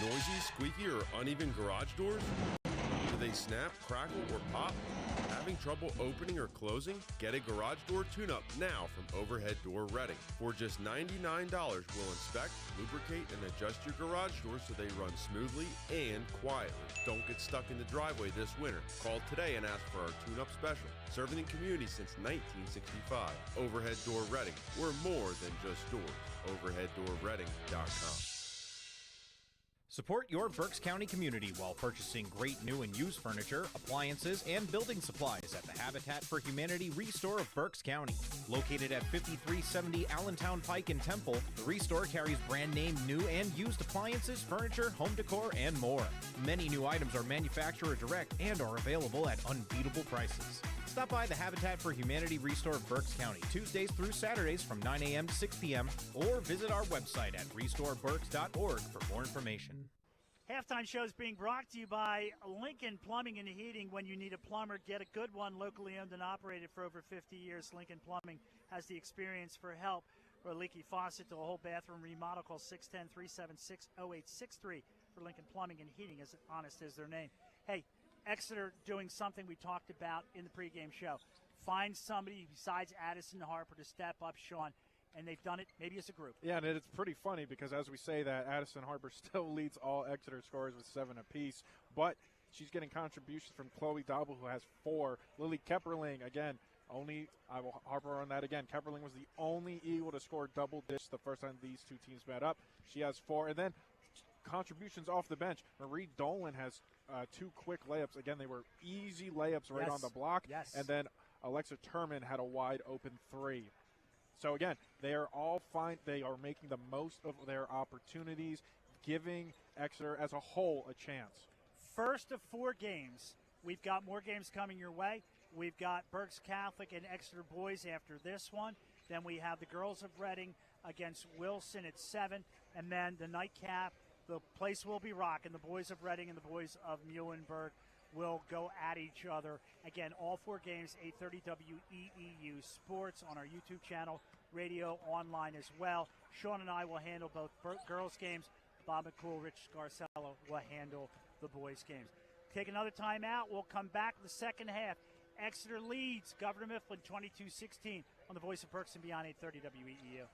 Noisy, squeaky, or uneven garage doors? Do they snap, crackle, or pop? Having trouble opening or closing? Get a garage door tune-up now from Overhead Door Reading. For just $99, we'll inspect, lubricate, and adjust your garage doors so they run smoothly and quietly. Don't get stuck in the driveway this winter. Call today and ask for our tune-up special. Serving the community since 1965. Overhead Door Reading. We're more than just doors. OverheadDoorReading.com. Support your Berks County community while purchasing great new and used furniture, appliances, and building supplies at the Habitat for Humanity Restore of Berks County. Located at 5370 Allentown Pike in Temple, the Restore carries brand name new and used appliances, furniture, home decor, and more. Many new items are manufacturer direct and are available at unbeatable prices. Stop by the Habitat for Humanity Restore of Berks County Tuesdays through Saturdays from 9 a.m. to 6 p.m. or visit our website at restoreberks.org for more information. Halftime show is being brought to you by Lincoln Plumbing and Heating. When you need a plumber, get a good one. Locally owned and operated for over 50 years, Lincoln Plumbing has the experience for help. For a leaky faucet to a whole bathroom remodel, call 610-376-0863 for Lincoln Plumbing and Heating, as honest as their name. Hey, Exeter doing something we talked about in the pregame show. Find somebody besides Addison Harper to step up, Sean, and they've done it maybe as a group. Yeah, and it's pretty funny because as we say that, Addison Harper still leads all Exeter scorers with 7 apiece, but she's getting contributions from Chloe Dobble, who has 4. Lily Kepperling, again, I will harper on that again. Kepperling was the only Eagle to score double digits the first time these two teams met up. She has 4. And then contributions off the bench. Marie Dolan has 2 quick layups. Again, they were easy layups right on the block. Yes. And then Alexa Turman had a wide open 3. So again, they are all fine. They are making the most of their opportunities, giving Exeter as a whole a chance. First of 4 games. We've got more games coming your way. We've got Berks Catholic and Exeter boys after this one. Then we have the girls of Reading against Wilson at 7. And then the nightcap, the place will be rocking. The boys of Reading and the boys of Muhlenberg will go at each other. Again, all 4 games, 8:30 WEEU Sports on our YouTube channel, radio, online as well. Sean and I will handle both girls games. Bob McCool, Rich Scarcello will handle the boys games. Take another time out. We'll come back in the second half. Exeter leads Governor Mifflin 22-16 on the Voice of Berks and Beyond, 8:30 WEEU.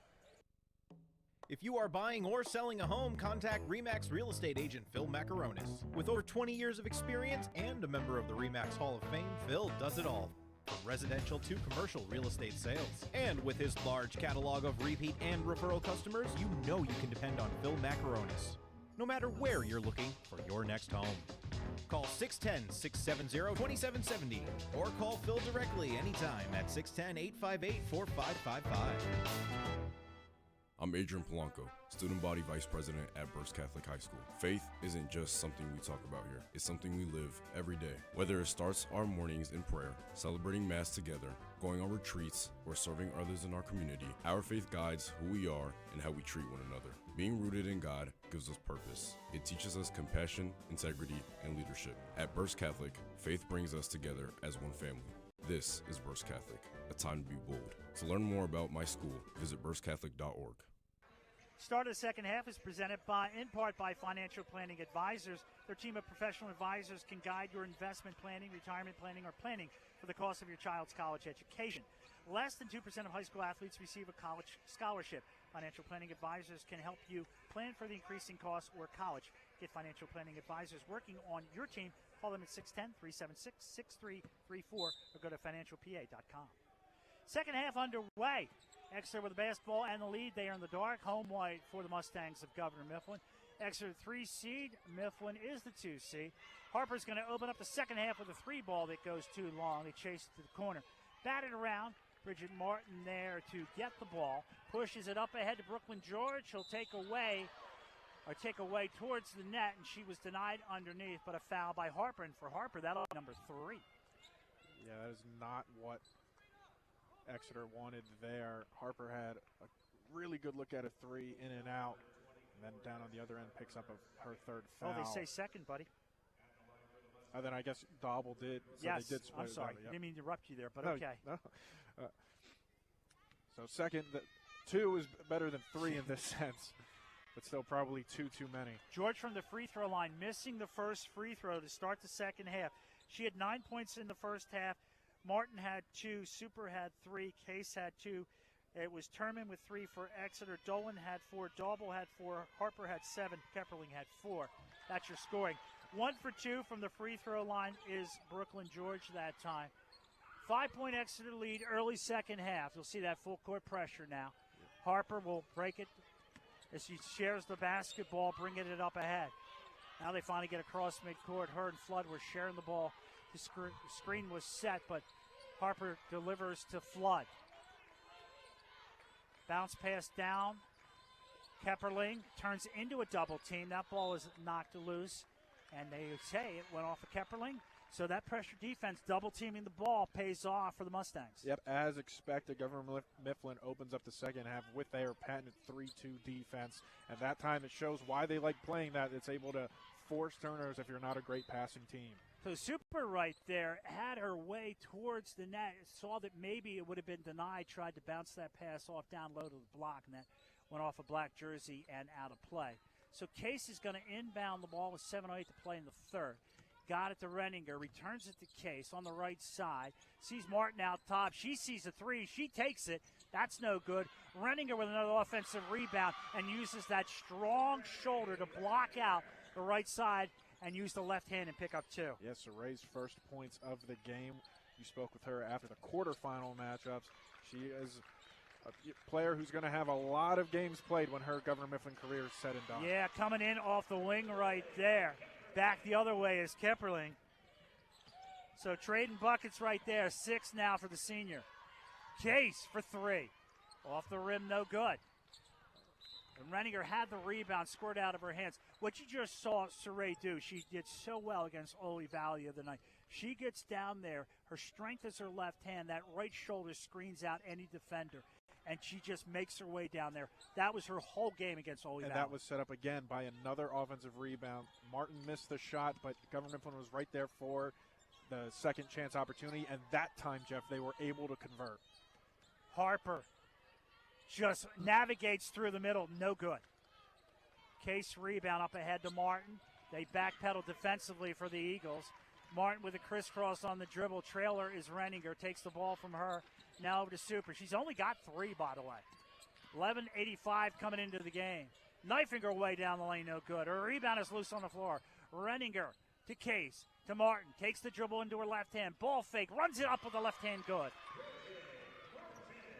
If you are buying or selling a home, contact RE/MAX real estate agent Phil Macaronis. With over 20 years of experience and a member of the RE/MAX Hall of Fame, Phil does it all. From residential to commercial real estate sales. And with his large catalog of repeat and referral customers, you know you can depend on Phil Macaronis, no matter where you're looking for your next home. Call 610-670-2770 or call Phil directly anytime at 610-858-4555. I'm Adrian Polanco, Student Body Vice President at Berks Catholic High School. Faith isn't just something we talk about here. It's something we live every day. Whether it starts our mornings in prayer, celebrating Mass together, going on retreats, or serving others in our community, our faith guides who we are and how we treat one another. Being rooted in God gives us purpose. It teaches us compassion, integrity, and leadership. At Berks Catholic, faith brings us together as one family. This is Berks Catholic, a time to be bold. To learn more about my school, visit berkscatholic.org. Start of the second half is presented in part by Financial Planning Advisors. Their team of professional advisors can guide your investment planning, retirement planning, or planning for the cost of your child's college education. Less than 2% of high school athletes receive a college scholarship. Financial Planning Advisors can help you plan for the increasing costs or college. Get Financial Planning Advisors working on your team. Call them at 610-376-6334 or go to financialpa.com. Second half underway. Exeter with the basketball and the lead. They are in the dark. Home white for the Mustangs of Governor Mifflin. Exeter 3 seed. Mifflin is the 2 seed. Harper's going to open up the second half with a 3 ball that goes too long. They chase it to the corner. Batted around. Bridget Martin there to get the ball. Pushes it up ahead to Brooklyn George. She'll take away towards the net, and she was denied underneath, but a foul by Harper. And for Harper, that'll be number 3. Yeah, that is not what Exeter wanted there. Harper had a really good look at a 3 in and out, and then down on the other end picks up her 3rd foul. Oh, they say second, buddy. And then I guess Dobble did. So yes, they did split I'm sorry. It out, yep. I didn't mean to interrupt you there, but no, okay. No. So second, 2 is better than 3 in this sense, but still probably 2 too many. George from the free throw line, missing the first free throw to start the second half. She had 9 points in the first half. Martin had 2, Super had 3, Case had 2. It was Turman with 3 for Exeter. Dolan had 4, Dauble had 4, Harper had 7, Kepperling had 4. That's your scoring. 1 for 2 from the free throw line is Brooklyn George that time. 5-point Exeter lead early second half. You'll see that full court pressure now. Harper will break it as she shares the basketball, bringing it up ahead. Now they finally get across midcourt. Her and Flood were sharing the ball. The screen was set, but Harper delivers to Flood. Bounce pass down. Kepperling turns into a double team. That ball is knocked loose, and they say it went off of Kepperling. So that pressure defense, double teaming the ball, pays off for the Mustangs. Yep, as expected, Governor Mifflin opens up the second half with their patented 3-2 defense. And that time it shows why they like playing that. It's able to force turnovers if you're not a great passing team. So Super right there had her way towards the net, saw that maybe it would have been denied, tried to bounce that pass off down low to the block, and that went off a black jersey and out of play. So Case is going to inbound the ball with 7:08 to play in the third. Got it to Renninger, returns it to Case on the right side. Sees Martin out top. She sees a 3. She takes it. That's no good. Renninger with another offensive rebound and uses that strong shoulder to block out the right side and use the left hand and pick up 2. Yes, so Ray's first points of the game. You spoke with her after the quarterfinal matchups. She is a player who's going to have a lot of games played when her Governor Mifflin career is said and done. Yeah, coming in off the wing right there. Back the other way is Kipperling. So trading buckets right there. 6 now for the senior. Case for 3. Off the rim, no good. And Renninger had the rebound, scored out of her hands. What you just saw Saray do, she did so well against Ole Valley the other night. She gets down there. Her strength is her left hand. That right shoulder screens out any defender. And she just makes her way down there. That was her whole game against Ole Valley. And that was set up again by another offensive rebound. Martin missed the shot, but Governor Mifflin was right there for the second chance opportunity. And that time, Jeff, they were able to convert. Harper just navigates through the middle, no good. Case rebound up ahead to Martin. They backpedal defensively for the Eagles. Martin with a crisscross on the dribble. Trailer is Renninger, takes the ball from her. Now over to Super. She's only got 3, by the way. 11:85 coming into the game. Knifing her way down the lane, no good. Her rebound is loose on the floor. Renninger to Case, to Martin. Takes the dribble into her left hand. Ball fake, runs it up with the left hand, good.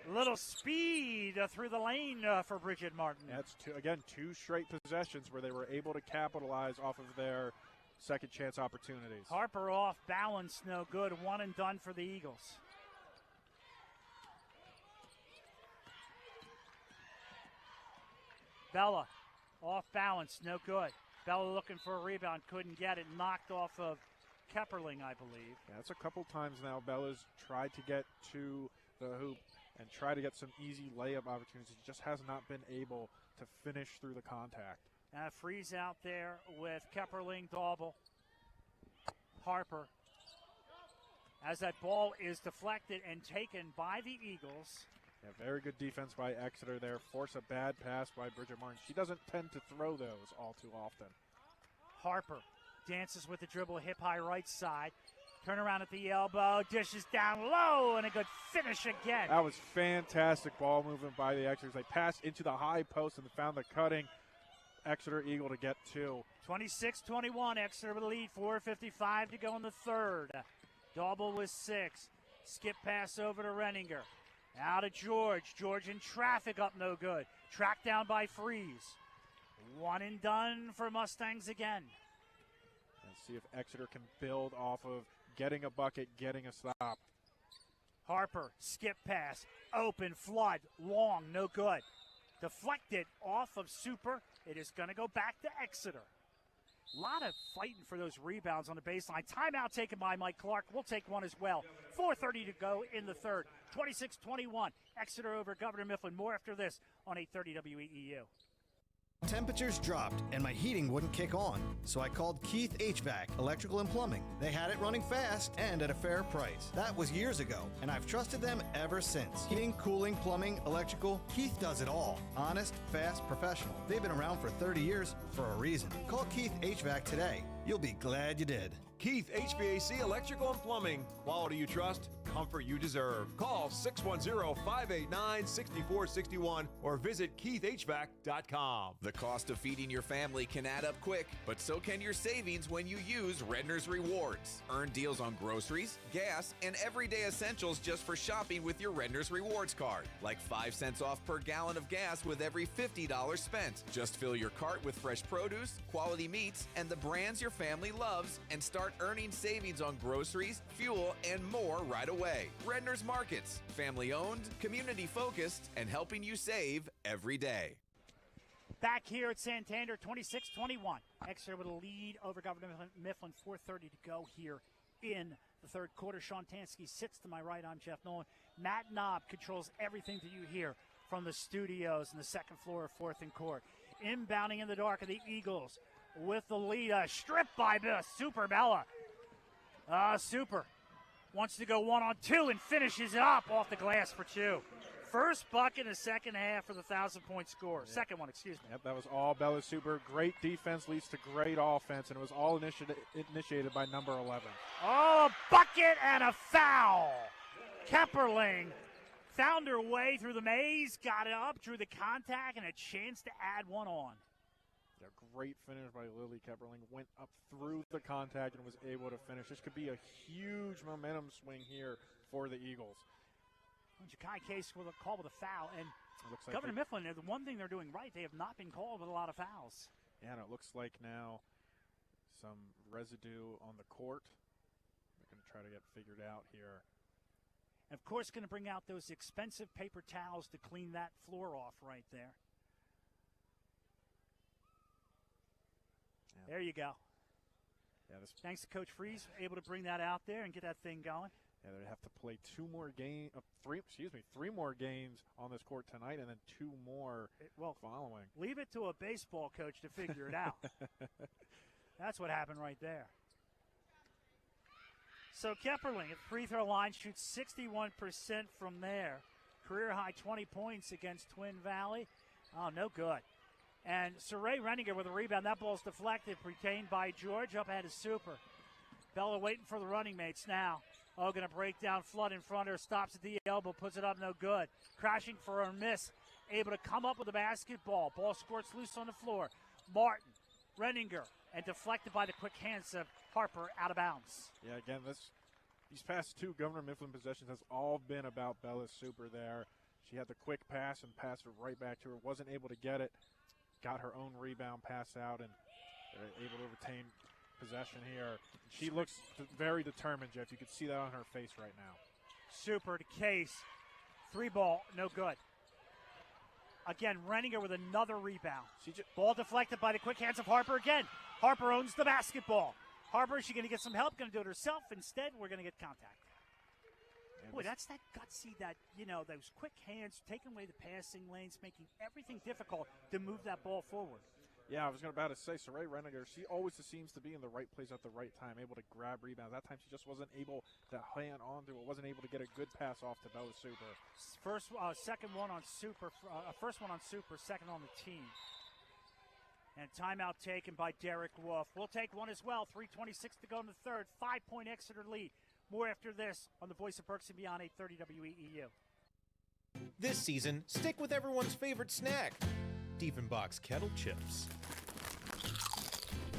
Little speed through the lane for Bridget Martin. That's, two straight possessions where they were able to capitalize off of their second chance opportunities. Harper off balance, no good. 1 and done for the Eagles. Bella off balance, no good. Bella looking for a rebound, couldn't get it. Knocked off of Kepperling, I believe. Yeah, that's a couple times now Bella's tried to get to the hoop and try to get some easy layup opportunities. Just has not been able to finish through the contact. Freeze out there with Kepperling, Dauble, Harper. As that ball is deflected and taken by the Eagles. Yeah, very good defense by Exeter there. Force a bad pass by Bridget Martin. She doesn't tend to throw those all too often. Harper dances with the dribble, hip high right side. Turn around at the elbow, dishes down low, and a good finish again. That was fantastic ball movement by the Exeters. They passed into the high post and found the cutting Exeter Eagle to get 2. 26-21, Exeter with a lead, 4:55 to go in the third. Dauble with 6. Skip pass over to Renninger. Out to George. George in traffic, up no good. Tracked down by Freeze. 1 and done for Mustangs again. Let's see if Exeter can build off of getting a bucket, getting a stop. Harper, skip pass, open, flood, long, no good. Deflected off of Super. It is going to go back to Exeter. A lot of fighting for those rebounds on the baseline. Timeout taken by Mike Clark. We'll take one as well. 4:30 to go in the third. 26-21. Exeter over Governor Mifflin. More after this on 830 WEEU. Temperatures dropped and my heating wouldn't kick on, so I called Keith HVAC Electrical and Plumbing. They had it running fast and at a fair price. That was years ago, and I've trusted them ever since. Heating, cooling, plumbing, electrical, Keith does it all. Honest, fast, professional. They've been around for 30 years for a reason. Call Keith HVAC today. You'll be glad you did. Keith HVAC Electrical and Plumbing. Quality you trust, comfort you deserve. Call 610-589-6461 or visit keithhvac.com. The cost of feeding your family can add up quick, but so can your savings when you use Redner's Rewards. Earn deals on groceries, gas, and everyday essentials just for shopping with your Redner's Rewards card. Like 5 cents off per gallon of gas with every $50 spent. Just fill your cart with fresh produce, quality meats, and the brands your family loves, and start earning savings on groceries, fuel, and more right away. Redner's Markets, family owned, community focused, and helping you save every day. Back here at Santander, 26-21. Exeter with a lead over Governor Mifflin. 4:30 to go here in the third quarter. Sean Tansky sits to my right. I'm Jeff Nolan. Matt Knob controls everything that you hear from the studios in the second floor of 4th and Court. Inbounding in the dark of the Eagles with the lead. Stripped by Super Bella. Super wants to go 1-on-2 and finishes it up off the glass for 2. First bucket in the second half for the 1,000-point score. Yeah. Second one, excuse me. Yep, that was all Bella Super. Great defense leads to great offense, and it was all initiated by number 11. Oh, a bucket and a foul. Kepperling found her way through the maze, got it up, drew the contact, and a chance to add one on. A great finish by Lily Kepperling. Went up through the contact and was able to finish. This could be a huge momentum swing here for the Eagles. Ja'Kai Case with a call with a foul. And looks like Governor Mifflin, the one thing they're doing right, they have not been called with a lot of fouls. Yeah, and it looks like now some residue on the court. They're going to try to get figured out here. And of course, going to bring out those expensive paper towels to clean that floor off right there. Yeah. There you go. Yeah, thanks to Coach Freeze, able to bring that out there and get that thing going. Yeah, they have to play three more games on this court tonight, and then 2 more following. Leave it to a baseball coach to figure it out. That's what happened right there. So Kepperling at free throw line shoots 61% from there. Career high 20 points against Twin Valley. Oh, no good. And Saray Renninger with a rebound. That ball's deflected, retained by George. Up ahead is Super. Bella waiting for the running mates now. Oh, going to break down Flood in front of her. Stops at the elbow, puts it up, no good. Crashing for a miss. Able to come up with a basketball. Ball squirts loose on the floor. Martin, Renninger, and deflected by the quick hands of Harper out of bounds. Yeah, again, these past 2 Governor Mifflin possessions has all been about Bella Super there. She had the quick pass and passed it right back to her. Wasn't able to get it. Got her own rebound pass out and able to retain possession here. She looks very determined, Jeff. You can see that on her face right now. Super to Case. 3 ball, no good. Again, Renninger with another rebound. Ball deflected by the quick hands of Harper again. Harper owns the basketball. Harper, is she going to get some help? Going to do it herself? Instead, we're going to get contact. Boy, that's that gutsy, those quick hands, taking away the passing lanes, making everything difficult to move that ball forward. Yeah, I was about to say, Saray Renninger, she always seems to be in the right place at the right time, able to grab rebounds. That time she just wasn't able to hang on to it, wasn't able to get a good pass off to Bella Super. First one on Super, second on the team. And timeout taken by Derek Wolf. We'll take one as well. 3:26 to go in the third. 5-point Exeter lead. More after this on the Voice of Berks and Beyond 830 WEEU. This season, stick with everyone's favorite snack, Diefenbach's Kettle Chips.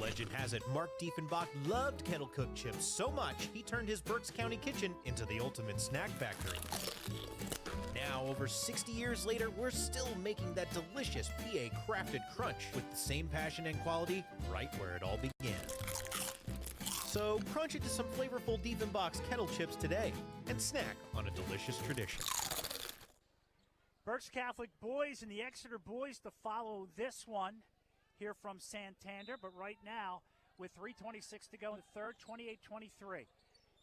Legend has it Mark Diefenbach loved kettle cooked chips so much he turned his Berks County kitchen into the ultimate snack factory. Now, over 60 years later, we're still making that delicious PA crafted crunch with the same passion and quality right where it all began. So crunch into some flavorful Diefenbach's Kettle Chips today and snack on a delicious tradition. Berks Catholic boys and the Exeter boys to follow this one here from Santander. But right now, with 3:26 to go in the third, 28-23.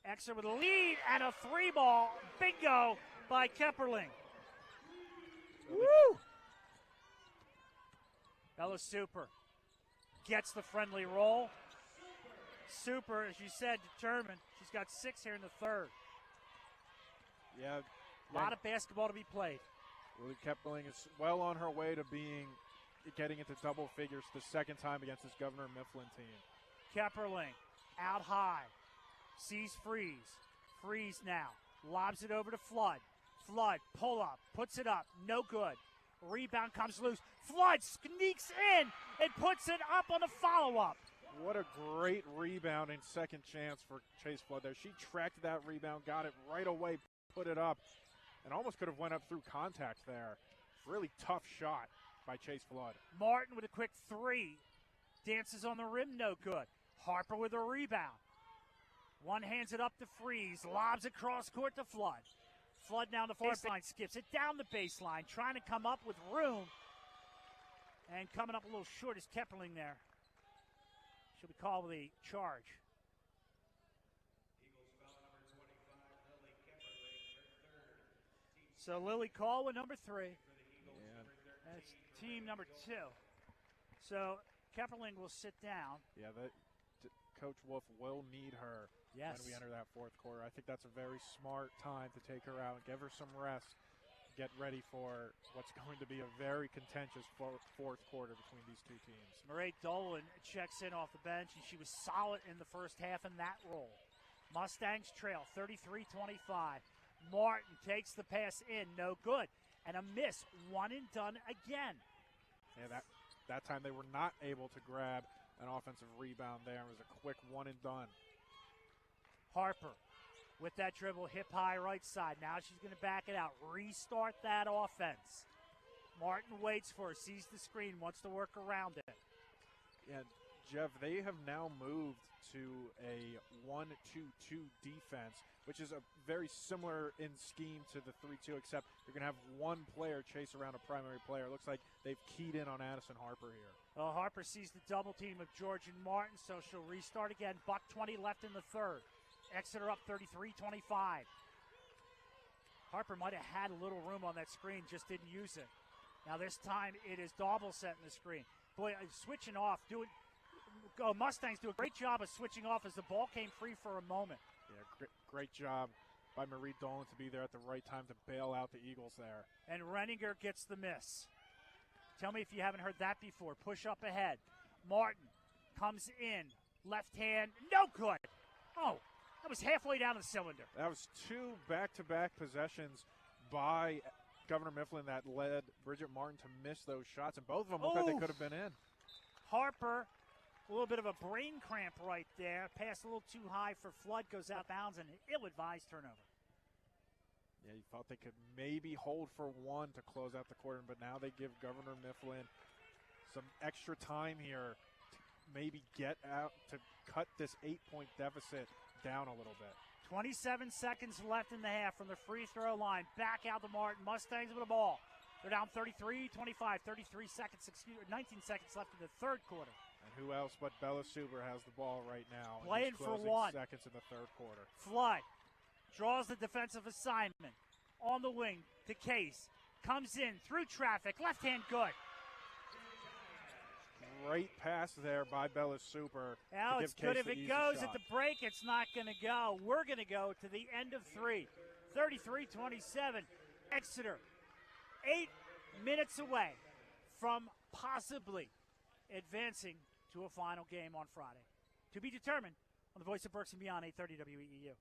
Exeter with a lead and a 3-ball. Bingo by Kepperling. Woo! Bella Super gets the friendly roll. Super, as you said, determined. She's got 6 here in the third. Yeah. A lot of basketball to be played. Lily Kepperling is well on her way to getting into double figures the second time against this Governor Mifflin team. Kepperling out high. Sees Freeze. Freeze now. Lobs it over to Flood. Flood, pull up, puts it up. No good. Rebound comes loose. Flood sneaks in and puts it up on a follow-up. What a great rebound and second chance for Chase Flood there. She tracked that rebound, got it right away, put it up, and almost could have went up through contact there. Really tough shot by Chase Flood. Martin with a quick 3. Dances on the rim, no good. Harper with a rebound. One hands it up to Freeze. Lobs across court to Flood. Flood now the baseline, skips it down the baseline, trying to come up with room. And coming up a little short is Kepperling there. She'll be called with a charge. So Lily Call with number 3. That's team number 2. So Kepperling will sit down. Yeah, Coach Wolf will need her when we enter that fourth quarter. I think that's a very smart time to take her out and give her some rest, get ready for what's going to be a very contentious fourth quarter between these two teams. Murray Dolan checks in off the bench, and she was solid in the first half in that role. Mustangs trail 33-25. Martin takes the pass in, no good. And a miss, one and done again. Yeah, that time they were not able to grab an offensive rebound there. It was a quick one and done. Harper with that dribble, hip high right side. Now she's going to back it out, restart that offense. Martin waits for her, sees the screen, wants to work around it. And Jeff, they have now moved to a 1-2-2 defense, which is a very similar in scheme to the 3-2, except you're going to have one player chase around a primary player. It looks like they've keyed in on Addison Harper here. Well, Harper sees the double team of George and Martin, so she'll restart again. $1:20 left in the third. Exeter up 33-25. Harper might have had a little room on that screen, just didn't use it. Now this time it is Dauble setting the screen. Boy, switching off, Mustangs do a great job of switching off as the ball came free for a moment. Yeah, great job by Marie Dolan to be there at the right time to bail out the Eagles there. And Renninger gets the miss. Tell me if you haven't heard that before. Push up ahead. Martin comes in. Left hand, no good. Oh, that was halfway down the cylinder. That was two back-to-back possessions by Governor Mifflin that led Bridget Martin to miss those shots, and both of them looked like they could have been in. Harper, a little bit of a brain cramp right there. Passed a little too high for Flood, goes out of bounds, and an ill-advised turnover. Yeah, you thought they could maybe hold for one to close out the quarter, but now they give Governor Mifflin some extra time here to maybe get out to cut this 8-point deficit down a little bit. 27 seconds left in the half from the free throw line. Back out to Martin. Mustangs with the ball. They're down 33-25, 19 seconds left in the third quarter. And who else but Bella Suber has the ball right now? Playing for one. Seconds in the third quarter. Flood draws the defensive assignment. On the wing to Case. Comes in through traffic. Left hand good. Great pass there by Bella Super. Now it's good if it goes at the break. It's not going to go. We're going to go to the end of three. 33-27. Exeter 8 minutes away from possibly advancing to a final game on Friday. To be determined on the Voice of Berks and Beyond, 830 WEEU.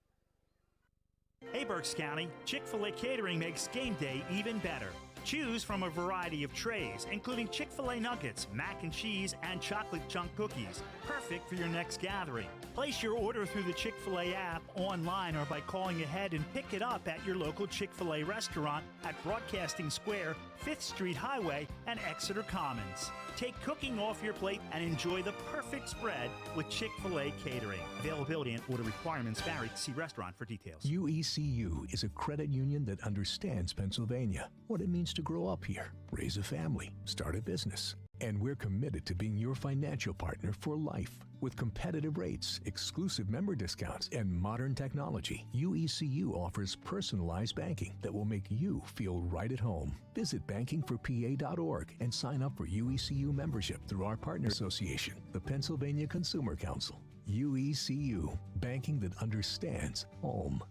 Hey Berks County, Chick-fil-A Catering makes game day even better. Choose from a variety of trays, including Chick-fil-A nuggets, mac and cheese, and chocolate chunk cookies. Perfect for your next gathering. Place your order through the Chick-fil-A app, online, or by calling ahead and pick it up at your local Chick-fil-A restaurant at Broadcasting Square, 5th Street Highway, and Exeter Commons. Take cooking off your plate and enjoy the perfect spread with Chick-fil-A Catering. Availability and order requirements vary. See restaurant for details. UECU is a credit union that understands Pennsylvania, what it means to grow up here, raise a family, start a business. And we're committed to being your financial partner for life. With competitive rates, exclusive member discounts, and modern technology, UECU offers personalized banking that will make you feel right at home. Visit bankingforpa.org and sign up for UECU membership through our partner association, the Pennsylvania Consumer Council. UECU, banking that understands home.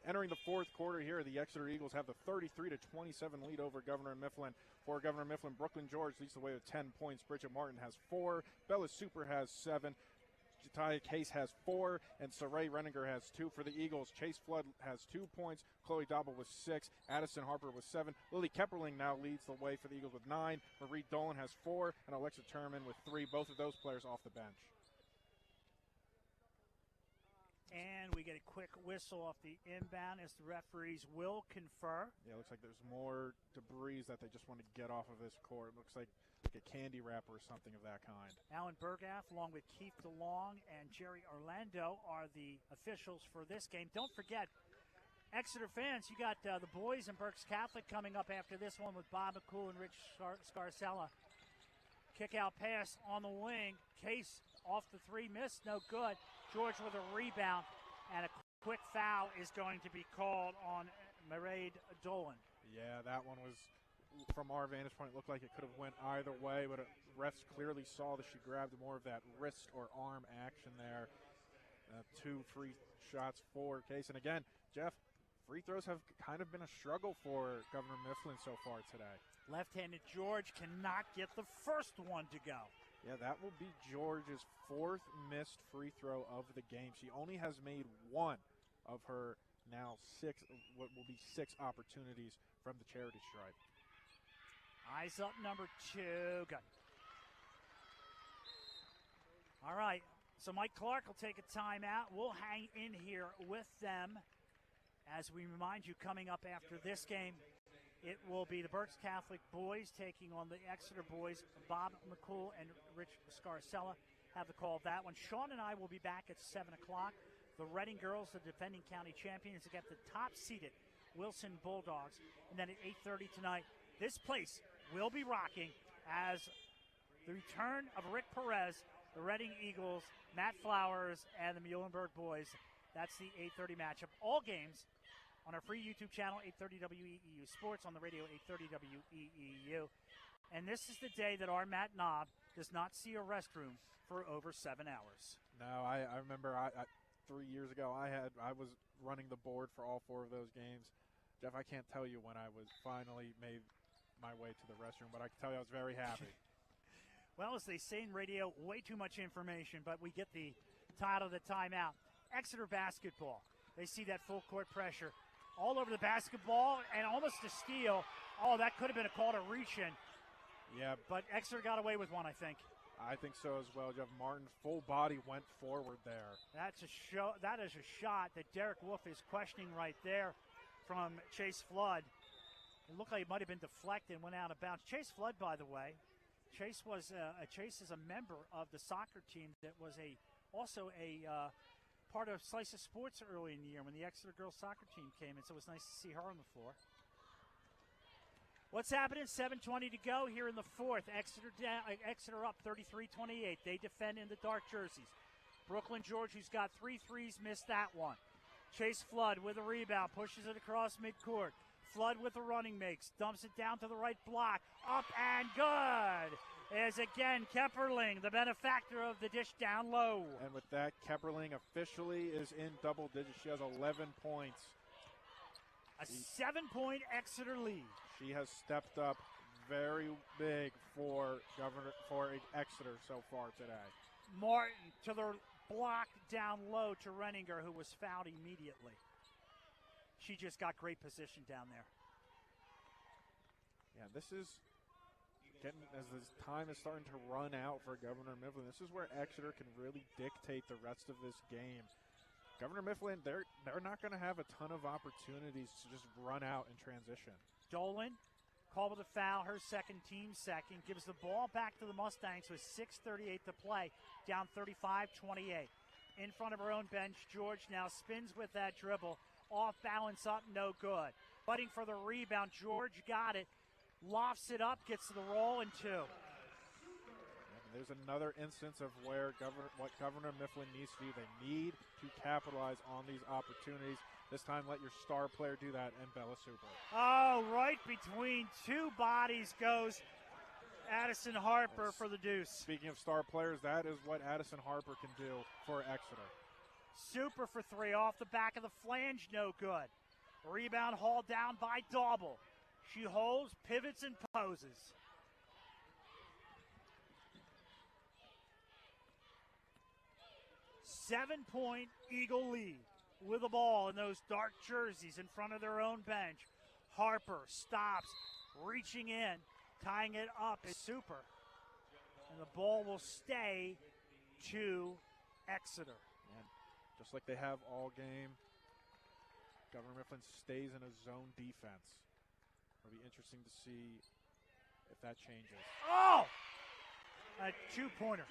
Entering the fourth quarter here, the Exeter Eagles have the 33-27 lead over Governor Mifflin. For Governor Mifflin, Brooklyn George leads the way with 10 points. Bridget Martin has 4. Bella Super has 7. Jatiah Case has 4. And Saray Renninger has 2 for the Eagles. Chase Flood has 2 points. Chloe Dobble with 6. Addison Harper with 7. Lily Kepperling now leads the way for the Eagles with 9. Marie Dolan has 4. And Alexa Turman with 3. Both of those players off the bench. And we get a quick whistle off the inbound as the referees will confer. Yeah, it looks like there's more debris that they just want to get off of this court. It looks like a candy wrapper or something of that kind. Alan Bergaff, along with Keith DeLong and Jerry Orlando, are the officials for this game. Don't forget, Exeter fans, you got the boys and Berks Catholic coming up after this one with Bob McCool and Rich Scarcella. Kick out pass on the wing. Case off the 3, missed, no good. George with a rebound, and a quick foul is going to be called on Marie Dolan. Yeah, that one was, from our vantage point, it looked like it could have went either way, but refs clearly saw that she grabbed more of that wrist or arm action there. 2 free shots for Case. And again, Jeff, free throws have kind of been a struggle for Governor Mifflin so far today. Left-handed George cannot get the first one to go. Yeah, that will be George's 4th missed free throw of the game. She only has made 1 of her now 6, what will be 6 opportunities from the charity stripe. Eyes up, number 2. Good. All right, So Mike Clark will take a timeout. We'll hang in here with them as we remind you, coming up after this game, it will be the Berks Catholic boys taking on the Exeter boys. Bob McCool and Rich Scarcella have the call of that one. Sean and I will be back at 7 o'clock. The Reading girls, the defending county champions, against the top-seeded Wilson Bulldogs. And then at 8:30 tonight, this place will be rocking as the return of Rick Perez, the Reading Eagles, Matt Flowers, and the Muhlenberg boys. That's the 8:30 matchup. All games on our free YouTube channel, 830 WEEU Sports, on the radio, 830 WEEU. And this is the day that our Matt Knob does not see a restroom for over 7 hours. No, I remember 3 years ago I was running the board for all 4 of those games. Jeff, I can't tell you when I was finally made my way to the restroom, but I can tell you I was very happy. Well, as they say in radio, way too much information, but we get the title of the timeout. Exeter basketball. They see that full court pressure all over the basketball and almost a steal. Oh, that could have been a call to reach in. Yeah. But Exeter got away with one, I think. I think so as well, Jeff. Martin's full body went forward there. That is a shot that Derek Wolf is questioning right there from Chase Flood. It looked like it might have been deflected and went out of bounds. Chase Flood, by the way, Chase is a member of the soccer team that was also a part of Slice of Sports early in the year when the Exeter girls soccer team came in, so it was nice to see her on the floor. What's happening? 7:20 to go here in the fourth. Exeter up 33-28. They defend in the dark jerseys. Brooklyn George, who's got 3 threes, missed that one. Chase Flood with a rebound, pushes it across midcourt. Flood with the running makes, dumps it down to the right block. Up and good is again Kepperling, the benefactor of the dish down low. And with that, Kepperling officially is in double digits. She has 11 points. A 7-point Exeter lead. She has stepped up very big for Exeter so far today. Martin to the block down low to Renninger, who was fouled immediately. She just got great position down there. Yeah, this is getting, as this time is starting to run out for Governor Mifflin, this is where Exeter can really dictate the rest of this game. Governor Mifflin, they're not going to have a ton of opportunities to just run out in transition. Dolan, called with a foul, her second, team second, gives the ball back to the Mustangs with 6:38 to play, down 35-28. In front of her own bench, George now spins with that dribble. Off balance up, no good. Fighting for the rebound, George got it, lofts it up, gets to the roll, and 2. There's another instance of where what Governor Mifflin needs to do. They need to capitalize on these opportunities. This time, let your star player do that, and Bella Super. Oh, right between 2 bodies goes Addison Harper for the deuce. Speaking of star players, that is what Addison Harper can do for Exeter. Super for 3 off the back of the flange, no good. Rebound hauled down by Dauble. She holds, pivots, and poses. Seven-point Eagle lead with the ball in those dark jerseys in front of their own bench. Harper stops, reaching in, tying it up. It's Super. And the ball will stay to Exeter. And just like they have all game, Governor Mifflin stays in a zone defense. It'll be interesting to see if that changes. Oh! A 2-pointer.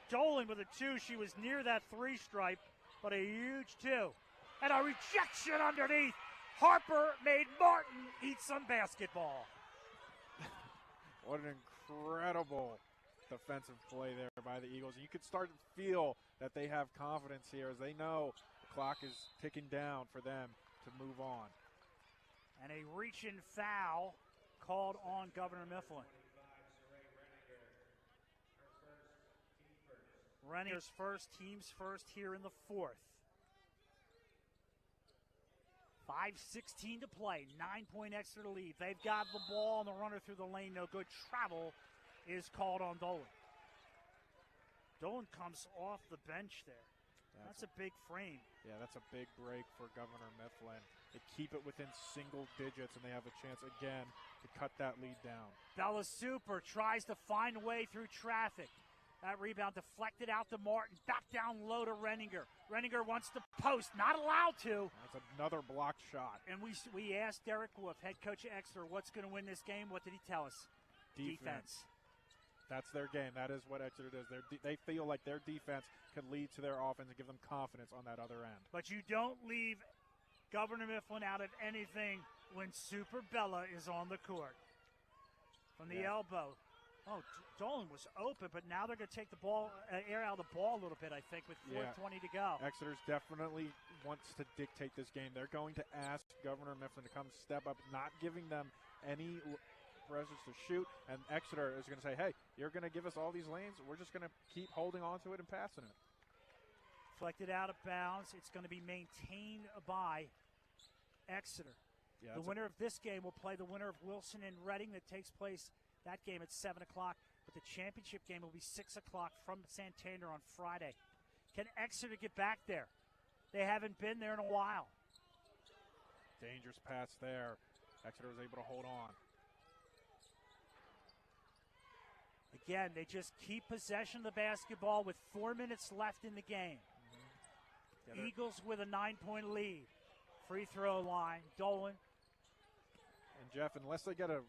Dolan with a 2. She was near that 3 stripe, but a huge 2. And a rejection underneath. Harper made Martin eat some basketball. What an incredible defensive play there by the Eagles. You could start to feel that they have confidence here as they know the clock is ticking down for them to move on. And a reach-in foul called on Governor Mifflin. Renninger's first, team's first here in the fourth. 5:16 to play, 9-point Exeter lead. They've got the ball on the runner through the lane, no good. Travel is called on Dolan. Dolan comes off the bench there. That's a big frame. Yeah, that's a big break for Governor Mifflin. They keep it within single digits, and they have a chance again to cut that lead down. Bella Super tries to find a way through traffic. That rebound deflected out to Martin. Back down low to Renninger. Renninger wants to post. Not allowed to. That's another blocked shot. And we asked Derek Wolf, head coach of Exeter, what's going to win this game. What did he tell us? Defense. That's their game. That is what Exeter does. They feel like their defense can lead to their offense and give them confidence on that other end. But you don't leave Governor Mifflin out of anything when Super Bella is on the court. From the elbow. Oh, Dolan was open, but now they're going to take the ball, air out of the ball a little bit, I think, with 4:20 to go. Exeter's definitely wants to dictate this game. They're going to ask Governor Mifflin to come step up, not giving them any pressures to shoot, and Exeter is going to say, hey, you're going to give us all these lanes. We're just going to keep holding on to it and passing it. Deflected out of bounds. It's going to be maintained by Exeter. Yeah, the winner of this game will play the winner of Wilson and Reading that takes place that game at 7 o'clock, but the championship game will be 6 o'clock from Santander on Friday. Can Exeter get back there? They haven't been there in a while. Dangerous pass there. Exeter was able to hold on. Again, they just keep possession of the basketball with 4 minutes left in the game. Eagles with a 9-point lead. Free throw line, Dolan. And Jeff, unless they get a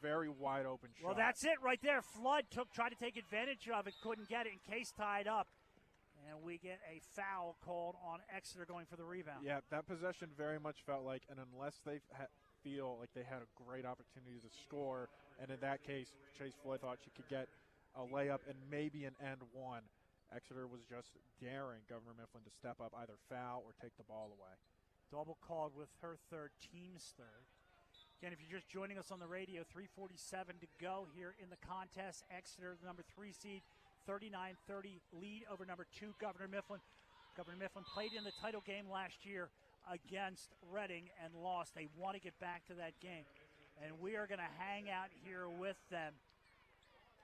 very wide open shot. Well, that's it right there. Flood tried to take advantage of it, couldn't get it, and Case tied up. And we get a foul called on Exeter going for the rebound. Yeah, that possession very much felt like, and unless they feel like they had a great opportunity to score, and in that case, Chase Floyd thought she could get a layup and maybe an end one. Exeter was just daring Governor Mifflin to step up, either foul or take the ball away. Double called with her third, team's third. Again, if you're just joining us on the radio, 3:47 to go here in the contest. Exeter, the number 3 seed, 39-30 lead over number 2, Governor Mifflin. Governor Mifflin played in the title game last year against Reading and lost. They want to get back to that game. And we are going to hang out here with them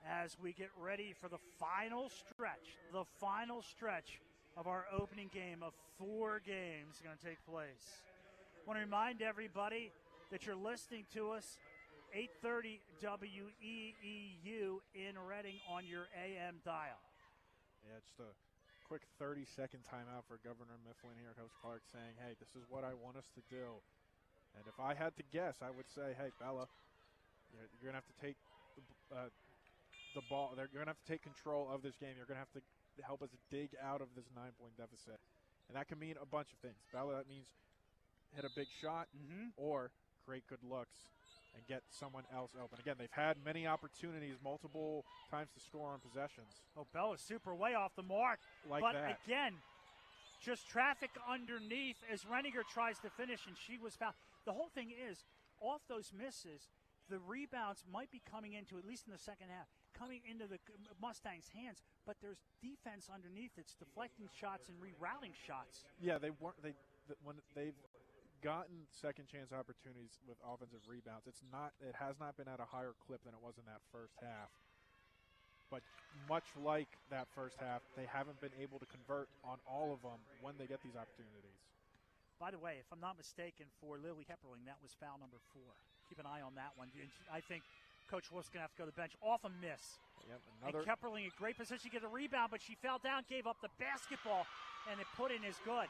as we get ready for the final stretch of our opening game of 4 games going to take place. I want to remind everybody that you're listening to us 830 WEEU in Reading on your AM dial. Yeah, just a quick 30-second timeout for Governor Mifflin here. Coach Clark saying, hey, this is what I want us to do. And if I had to guess, I would say, hey, Bella, you're going to have to take the ball. You're going to have to take control of this game. You're going to have to help us dig out of this 9-point deficit. And that can mean a bunch of things. Bella, that means hit a big shot or create good looks and get someone else open. Again, they've had many opportunities, multiple times to score on possessions. Oh, Bella's super way off the mark. But again, just traffic underneath as Renninger tries to finish, and she was fouled. The whole thing is, off those misses, the rebounds might be coming into, at least in the second half, coming into the Mustangs' hands, but there's defense underneath. It's deflecting shots and rerouting shots. Yeah, when they've gotten second chance opportunities with offensive rebounds, it has not been at a higher clip than it was in that first half. But much like that first half, they haven't been able to convert on all of them when they get these opportunities. By the way, if I'm not mistaken, for Lily Hepperling, that was foul number 4. Keep an eye on that one. I think Coach Wolf's going to have to go to the bench off a miss. Yep, and Kepperling in great position to get a rebound, but she fell down, gave up the basketball, and it put in is good.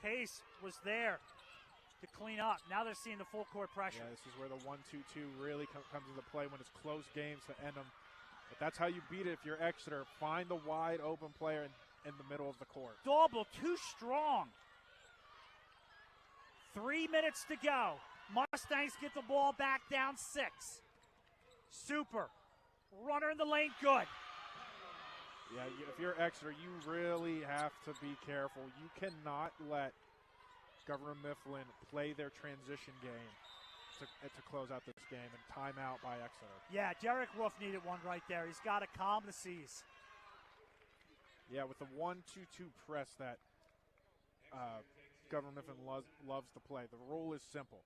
Case was there to clean up. Now they're seeing the full court pressure. Yeah, this is where the 1-2-2 really comes into play when it's close games to end them. But that's how you beat it if you're Exeter. Find the wide open player in the middle of the court. Dauble too strong. 3 minutes to go. Mustangs get the ball back down 6. Super. Runner in the lane, good. Yeah, if you're Exeter, you really have to be careful. You cannot let Governor Mifflin play their transition game to close out this game, and timeout by Exeter. Yeah, Derek Wolf needed one right there. He's got to calm the seas. Yeah, with the 1-2-2 press that Governor Mifflin loves to play. The rule is simple.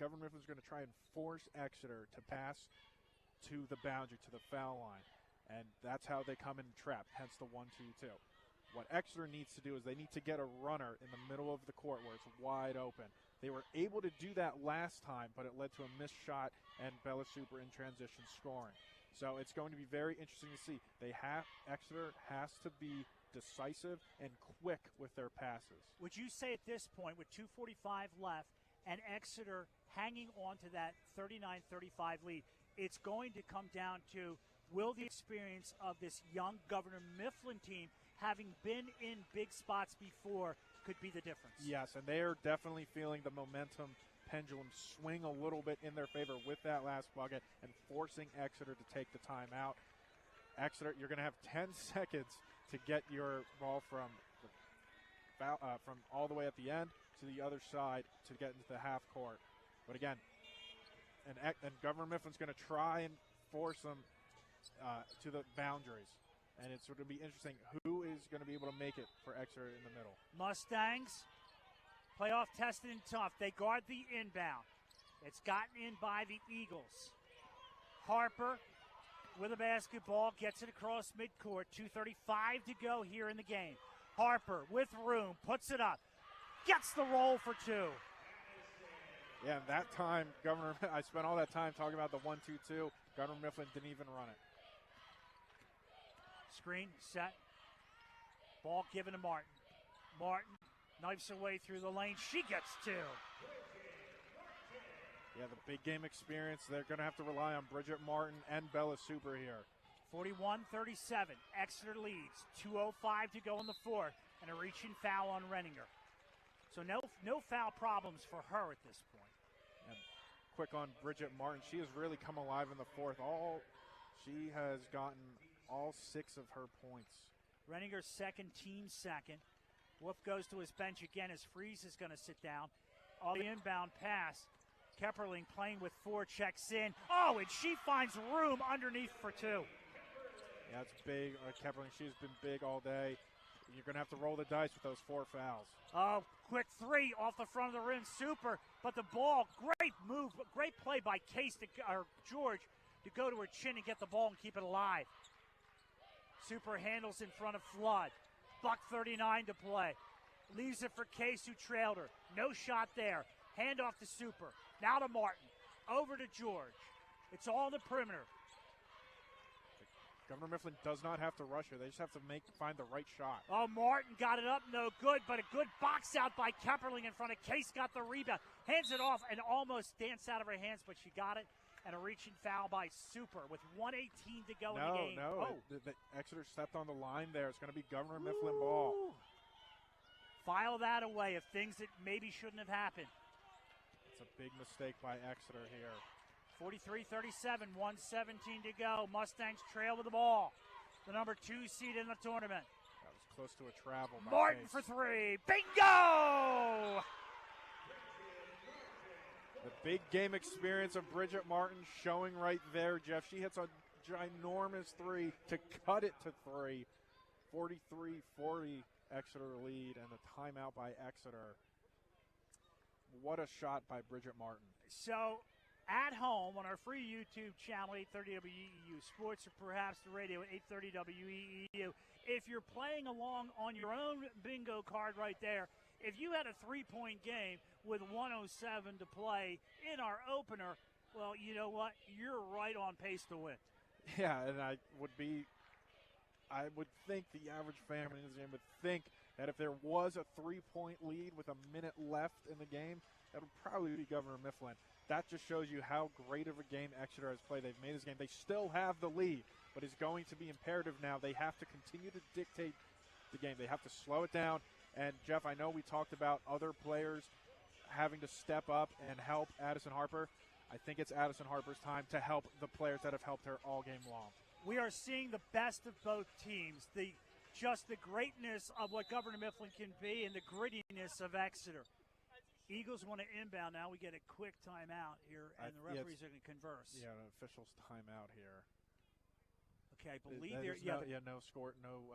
Governor Mifflin's going to try and force Exeter to pass to the boundary, to the foul line. And that's how they come in trapped, hence the 1-2-2. What Exeter needs to do is they need to get a runner in the middle of the court where it's wide open. They were able to do that last time, but it led to a missed shot and Bella Super in transition scoring. So it's going to be very interesting to see. Exeter has to be decisive and quick with their passes. Would you say at this point, with 2:45 left and Exeter hanging on to that 39-35 lead, it's going to come down to, will the experience of this young Governor Mifflin team, having been in big spots before, could be the difference? Yes, and they are definitely feeling the momentum pendulum swing a little bit in their favor with that last bucket and forcing Exeter to take the timeout. Exeter, you're going to have 10 seconds to get your ball from all the way at the end to the other side to get into the half court. But again, and Governor Mifflin's going to try and force them to the boundaries. And it's going to be interesting who is going to be able to make it for Exeter in the middle. Mustangs, playoff tested and tough. They guard the inbound. It's gotten in by the Eagles. Harper with a basketball, gets it across midcourt. 2:35 to go here in the game. Harper with room, puts it up, gets the roll for two. Yeah, and that time, I spent all that time talking about the 1-2-2. Governor Mifflin didn't even run it. Screen set. Ball given to Martin. Martin knifes her way through the lane. She gets two. Yeah, the big game experience. They're going to have to rely on Bridget Martin and Bella Super here. 41-37. Exeter leads. 2:05 to go in the fourth. And a reaching foul on Renninger. So no foul problems for her at this point. And quick on Bridget Martin. She has really come alive in the fourth. She has gotten all 6 of her points. Renninger's second, team second. Wolf goes to his bench again as Freeze is going to sit down. On the inbound pass, Kepperling playing with 4, checks in. Oh, and she finds room underneath for 2. Yeah, it's big. Kepperling, she's been big all day. You're going to have to roll the dice with those 4 fouls. Oh, quick 3 off the front of the rim. Super, but the ball, great move, great play by George to go to her chin and get the ball and keep it alive. Super handles in front of Flood. Buck 39 to play. Leaves it for Case, who trailed her. No shot there. Hand off to Super. Now to Martin. Over to George. It's all the perimeter. Governor Mifflin does not have to rush her. They just have to find the right shot. Oh, Martin got it up, no good, but a good box out by Kepperling in front of Case, got the rebound. Hands it off and almost danced out of her hands, but she got it. And a reaching foul by Super with 1:18 to go in the game. The Exeter stepped on the line there. It's going to be Governor Mifflin ball. File that away of things that maybe shouldn't have happened. It's a big mistake by Exeter here. 43-37, 1:17 to go. Mustangs trail with the ball. The number 2 seed in the tournament. That was close to a travel. Martin for 3. Bingo! The big game experience of Bridget Martin showing right there, Jeff. She hits a ginormous 3 to cut it to 3. 43-40 Exeter lead, and the timeout by Exeter. What a shot by Bridget Martin. So, at home on our free YouTube channel, 830 WEEU Sports, or perhaps the radio at 830 WEEU, if you're playing along on your own bingo card right there, if you had a 3-point game with 1:07 to play in our opener, well, you know what? You're right on pace to win. Yeah, and I would think the average fan in this game would think that if there was a 3-point lead with a minute left in the game, that would probably be Governor Mifflin. That just shows you how great of a game Exeter has played. They've made this game. They still have the lead, but it's going to be imperative now. They have to continue to dictate the game. They have to slow it down. And, Jeff, I know we talked about other players having to step up and help Addison Harper. I think it's Addison Harper's time to help the players that have helped her all game long. We are seeing the best of both teams, just the greatness of what Governor Mifflin can be and the grittiness of Exeter. Eagles want to inbound now. We get a quick timeout here, and the referees are going to converse. Yeah, an official's timeout here. Okay, I believe no score, no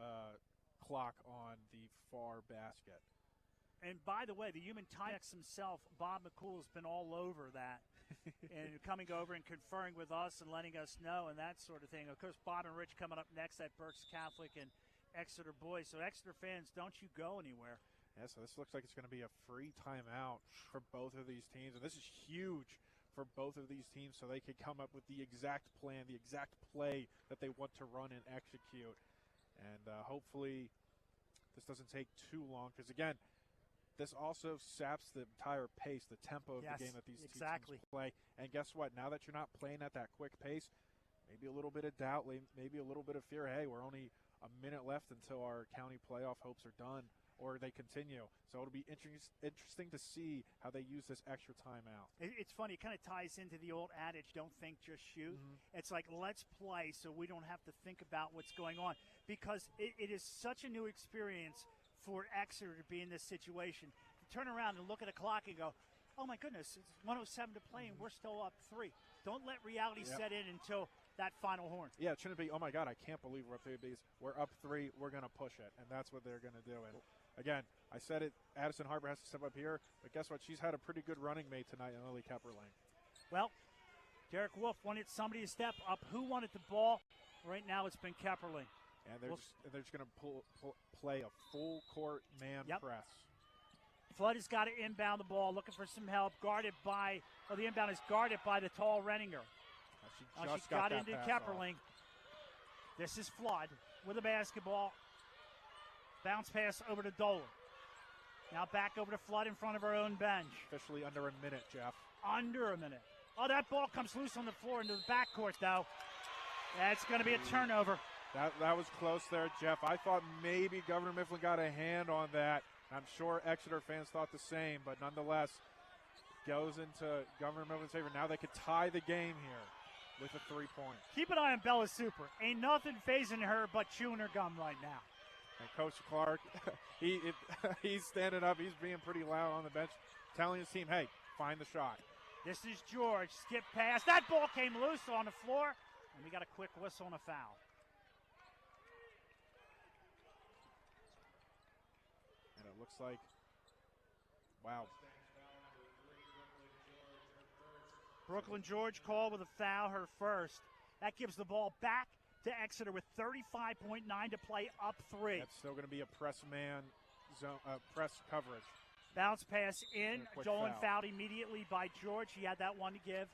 clock on the far basket. And by the way, the human timex himself, Bob McCool, has been all over that and coming over and conferring with us and letting us know and that sort of thing. Of course, Bob and Rich coming up next at Berks Catholic and Exeter Boys. So Exeter fans, don't you go anywhere. Yeah, so this looks like it's going to be a free timeout for both of these teams. And this is huge for both of these teams so they can come up with the exact plan, the exact play that they want to run and execute. And hopefully this doesn't take too long because, again, this also saps the entire pace, the tempo of the game that these two teams play. And guess what? Now that you're not playing at that quick pace, maybe a little bit of doubt, maybe a little bit of fear. Hey, we're only a minute left until our county playoff hopes are done, or they continue. So it'll be interesting to see how they use this extra time out. It's funny. It kind of ties into the old adage, don't think, just shoot. It's like, let's play so we don't have to think about what's going on, because it is such a new experience for Exeter to be in this situation. To turn around and look at a clock and go, oh, my goodness, it's 1:07 to play and we're still up 3. Don't let reality set in until that final horn. Yeah, it shouldn't be, oh, my God, I can't believe we're up 3 because we're up 3. We're going to push it, and that's what they're going to do. And, again, I said it, Addison Harper has to step up here, but guess what? She's had a pretty good running mate tonight in Lily Kepperling. Well, Derek Wolf wanted somebody to step up. Who wanted the ball? Right now it's been Kepperling. And they're just going to play a full-court man press. Flood has got to inbound the ball, looking for some help. The inbound is guarded by the tall Renninger. She got into Kepperling. This is Flood with the basketball. Bounce pass over to Dolan. Now back over to Flood in front of her own bench. Officially under a minute, Jeff. Under a minute. Oh, that ball comes loose on the floor into the backcourt, though. That's going to be a turnover. That was close there, Jeff. I thought maybe Governor Mifflin got a hand on that. I'm sure Exeter fans thought the same, but nonetheless, goes into Governor Mifflin's favor. Now they could tie the game here with a 3-point. Keep an eye on Bella Super. Ain't nothing phasing her but chewing her gum right now. And Coach Clark, he's standing up. He's being pretty loud on the bench, telling his team, hey, find the shot. This is George. Skip pass. That ball came loose on the floor, and we got a quick whistle and a foul. And it looks like, wow. Brooklyn George called with a foul, her first. That gives the ball back to Exeter with 35.9 to play, up 3. That's still going to be a press man zone, press coverage. Bounce pass in. Dolan fouled immediately by George. He had that one to give.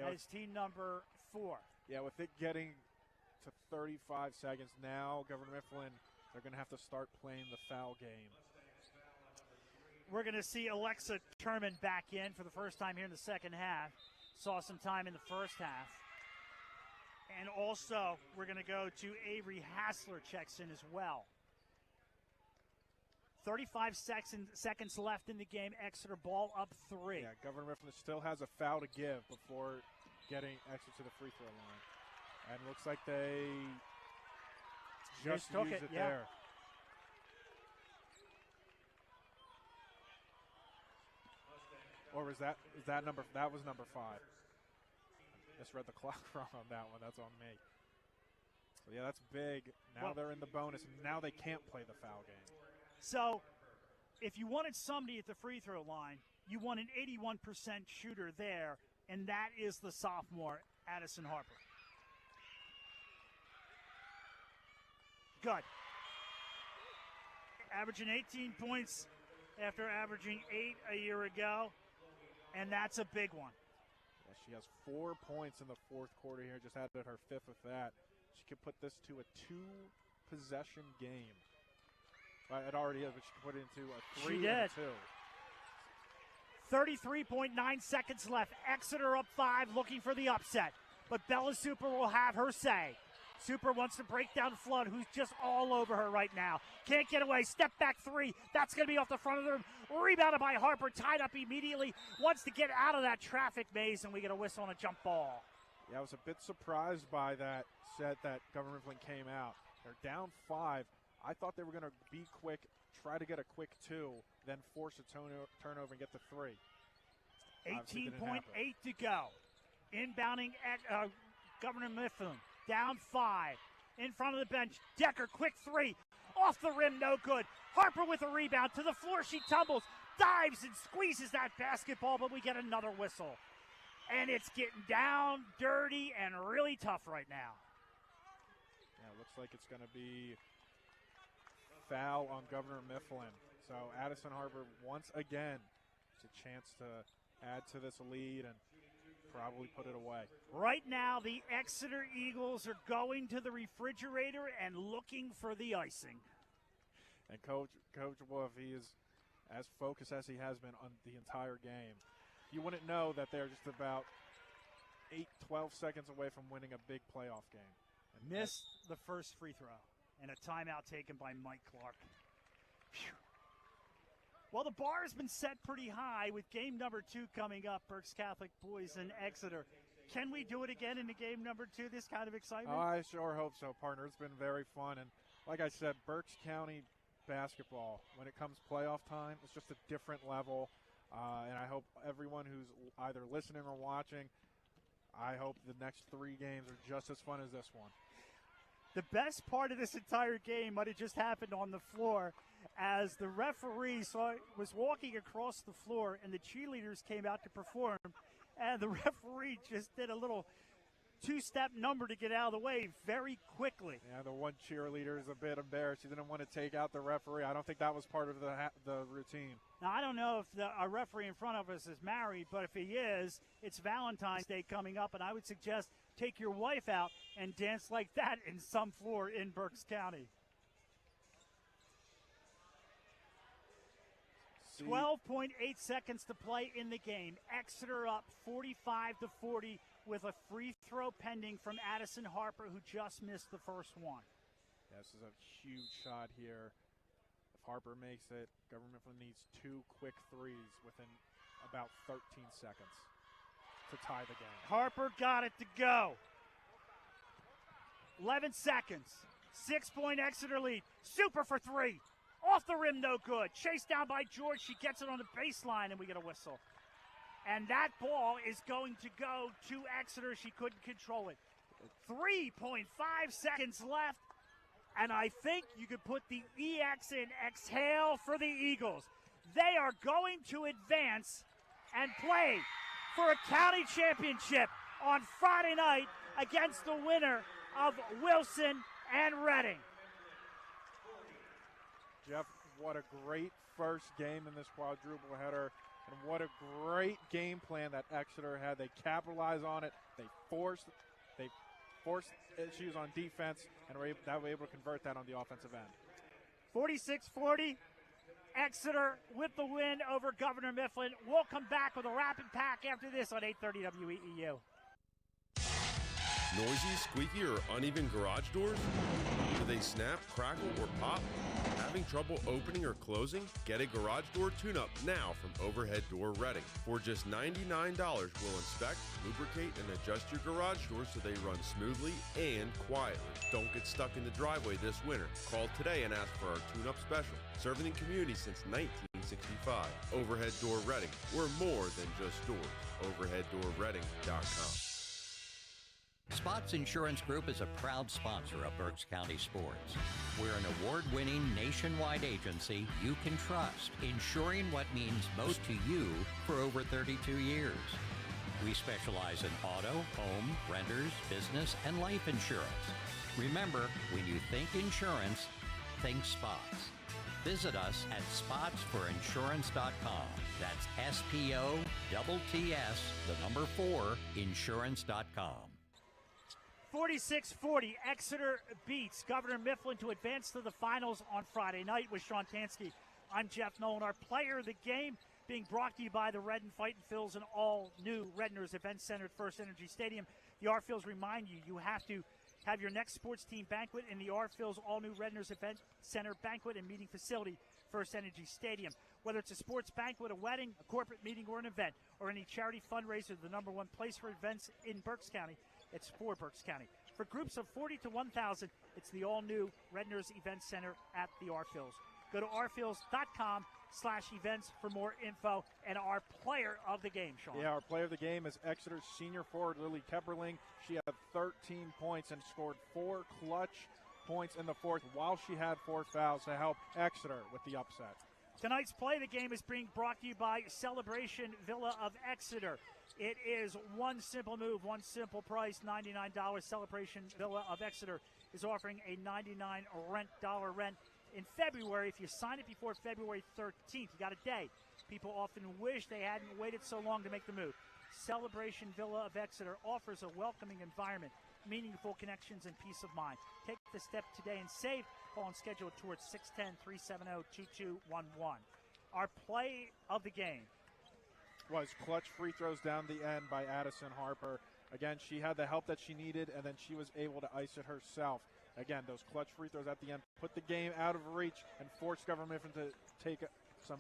As team number 4. Yeah, with it getting to 35 seconds now, Governor Mifflin, they're going to have to start playing the foul game. We're going to see Alexa Turman back in for the first time here in the second half. Saw some time in the first half. And also, we're going to go to Avery Hassler checks in as well. 35 seconds left in the game. Exeter ball up 3. Yeah, Governor Mifflin still has a foul to give before getting Exeter to the free throw line. And looks like they just used it there. Or was that number? That was number 5. Misread the clock wrong on that one. That's on me. So yeah, that's big. Now they're in the bonus. Now they can't play the foul game. So, if you wanted somebody at the free throw line, you want an 81% shooter there, and that is the sophomore, Addison Harper. Good. Averaging 18 points after averaging 8 a year ago, and that's a big one. Yeah, she has 4 points in the fourth quarter here, just added her 5th with that. She could put this to a 2-possession game. Well, it already is, but she could put it into a 3 and a 2. 33.9 seconds left. Exeter up 5, looking for the upset. But Bella Super will have her say. Super wants to break down Flood, who's just all over her right now. Can't get away. Step back 3. That's going to be off the front of the room. Rebounded by Harper. Tied up immediately. Wants to get out of that traffic maze, and we get a whistle on a jump ball. Yeah, I was a bit surprised by that set that Governor Mifflin came out. They're down 5. I thought they were going to be quick, try to get a quick 2, then force a turnover and get the 3. 18.8 to go. Inbounding at Governor Mifflin. Down 5. In front of the bench. Decker, quick 3. Off the rim, no good. Harper with a rebound. To the floor she tumbles. Dives and squeezes that basketball, but we get another whistle. And it's getting down, dirty, and really tough right now. Yeah, it looks like it's going to be foul on Governor Mifflin. So Addison Harper once again, it's a chance to add to this lead, and probably put it away. Right now, the Exeter Eagles are going to the refrigerator and looking for the icing. And Coach Wolf, he is as focused as he has been on the entire game. You wouldn't know that they're just about 12 seconds away from winning a big playoff game. And missed the first free throw, and a timeout taken by Mike Clark. Phew. Well, the bar has been set pretty high with game number 2 coming up, Berks Catholic boys and Exeter. Can we do it again in the game number 2, this kind of excitement? I sure hope so, partner. It's been very fun. And like I said, Berks County basketball, when it comes playoff time, it's just a different level. And I hope everyone who's either listening or watching, I hope the next 3 games are just as fun as this one. The best part of this entire game might have just happened on the floor as the referee was walking across the floor and the cheerleaders came out to perform, and the referee just did a little 2-step number to get out of the way very quickly. Yeah, the one cheerleader is a bit embarrassed. He didn't want to take out the referee. I don't think that was part of the routine. Now, I don't know if our referee in front of us is married, but if he is, it's Valentine's Day coming up, and I would suggest take your wife out and dance like that in some floor in Berks County. 12.8 seconds to play in the game. Exeter up 45-40 with a free throw pending from Addison Harper, who just missed the first one. Yeah, this is a huge shot here. If Harper makes it, Governor Mifflin needs 2 quick threes within about 13 seconds to tie the game. Harper got it to go. 11 seconds. 6-point Exeter lead. Super for 3. Off the rim, no good. Chased down by George. She gets it on the baseline, and we get a whistle. And that ball is going to go to Exeter. She couldn't control it. 3.5 seconds left. And I think you could put the EX in exhale for the Eagles. They are going to advance and play for a county championship on Friday night against the winner of Wilson and Reading. Jeff, what a great first game in this quadruple header, and what a great game plan that Exeter had. They capitalized on it. They forced issues on defense, and were able to convert that on the offensive end. 46-40, Exeter with the win over Governor Mifflin. We'll come back with a rapid pack after this on 830 WEEU. Noisy, squeaky, or uneven garage doors? Do they snap, crackle, or pop? Having trouble opening or closing? Get a garage door tune-up now from Overhead Door Reading. For just $99, we'll inspect, lubricate, and adjust your garage doors so they run smoothly and quietly. Don't get stuck in the driveway this winter. Call today and ask for our tune-up special. Serving the community since 1965. Overhead Door Reading. We're more than just doors. OverheadDoorReading.com. Spots Insurance Group is a proud sponsor of Berks County sports. We're an award-winning nationwide agency you can trust, insuring what means most to you for over 32 years. We specialize in auto, home, renters, business, and life insurance. Remember, when you think insurance, think Spots. Visit us at spotsforinsurance.com. That's SPOTTS, the number 4, insurance.com. 46-40, Exeter beats Governor Mifflin to advance to the finals on Friday night with Sean Tansky. I'm Jeff Nolan. Our player of the game being brought to you by the Redden Fightin' Phils and all-new Redner's Event Center at First Energy Stadium. The R Phils remind you have to have your next sports team banquet in the R Phils all-new Redner's Event Center banquet and meeting facility, First Energy Stadium. Whether it's a sports banquet, a wedding, a corporate meeting, or an event, or any charity fundraiser, the number one place for events in Berks County, it's for Berks County. For groups of 40 to 1,000, it's the all-new Redner's Event Center at the R Phils. Go to rphils.com/events for more info. And our player of the game, Sean. Yeah, our player of the game is Exeter's senior forward, Lily Kepperling. She had 13 points and scored 4 clutch points in the fourth while she had 4 fouls to help Exeter with the upset. Tonight's play of the game is being brought to you by Celebration Villa of Exeter. It is one simple move, one simple price, $99. Celebration Villa of Exeter is offering a $99 rent in February. If you sign it before February 13th, you got a day. People often wish they hadn't waited so long to make the move. Celebration Villa of Exeter offers a welcoming environment, meaningful connections, and peace of mind. Take the step today and save. Call and schedule a tour at 610-370-2211. Our play of the game was clutch free throws down the end by Addison Harper. Again, she had the help that she needed, and then she was able to ice it herself. Again, those clutch free throws at the end put the game out of reach and forced Governor Mifflin to take some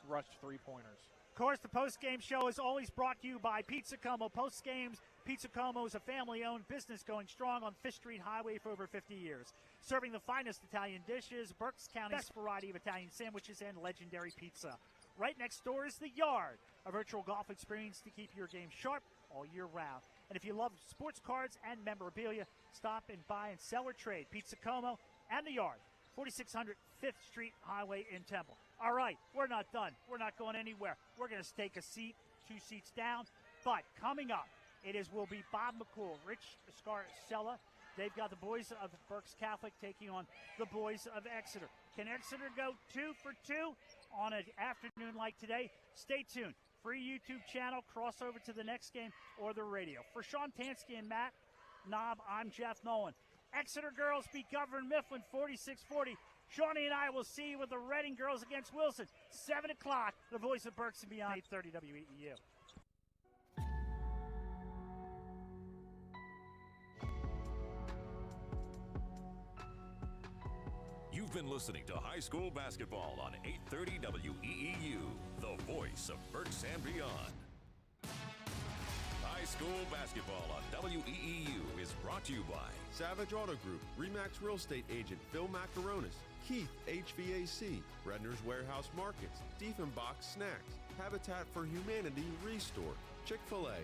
rushed three-pointers. Of course, the post-game show is always brought to you by Pizza Como. Post-games, Pizza Como is a family-owned business going strong on Fish Street Highway for over 50 years. Serving the finest Italian dishes, Berks County's best variety of Italian sandwiches, and legendary pizza. Right next door is The Yard, a virtual golf experience to keep your game sharp all year round. And if you love sports cards and memorabilia, stop and buy and sell or trade Pizza Como and The Yard, 4600 5th Street Highway in Temple. All right, we're not done. We're not going anywhere. We're going to take a seat, 2 seats down. But coming up, will be Bob McCool, Rich Scarcella. They've got the boys of Berks Catholic taking on the boys of Exeter. Can Exeter go 2 for 2 on an afternoon like today? Stay tuned. Free YouTube channel. Cross over to the next game or the radio. For Sean Tansky and Matt Knob, I'm Jeff Nolan. Exeter girls beat Governor Mifflin 46-40. Shawnee and I will see you with the Reading girls against Wilson. 7 o'clock, the voice of Berks and beyond, 8:30 WEEU. You've been listening to High School Basketball on 830 WEEU, the voice of Berks and beyond. High School Basketball on WEEU is brought to you by Savage Auto Group, RE/MAX Real Estate Agent Phil Macaronis, Keith HVAC, Redner's Warehouse Markets, Diefenbach Snacks, Habitat for Humanity Restore, Chick-fil-A,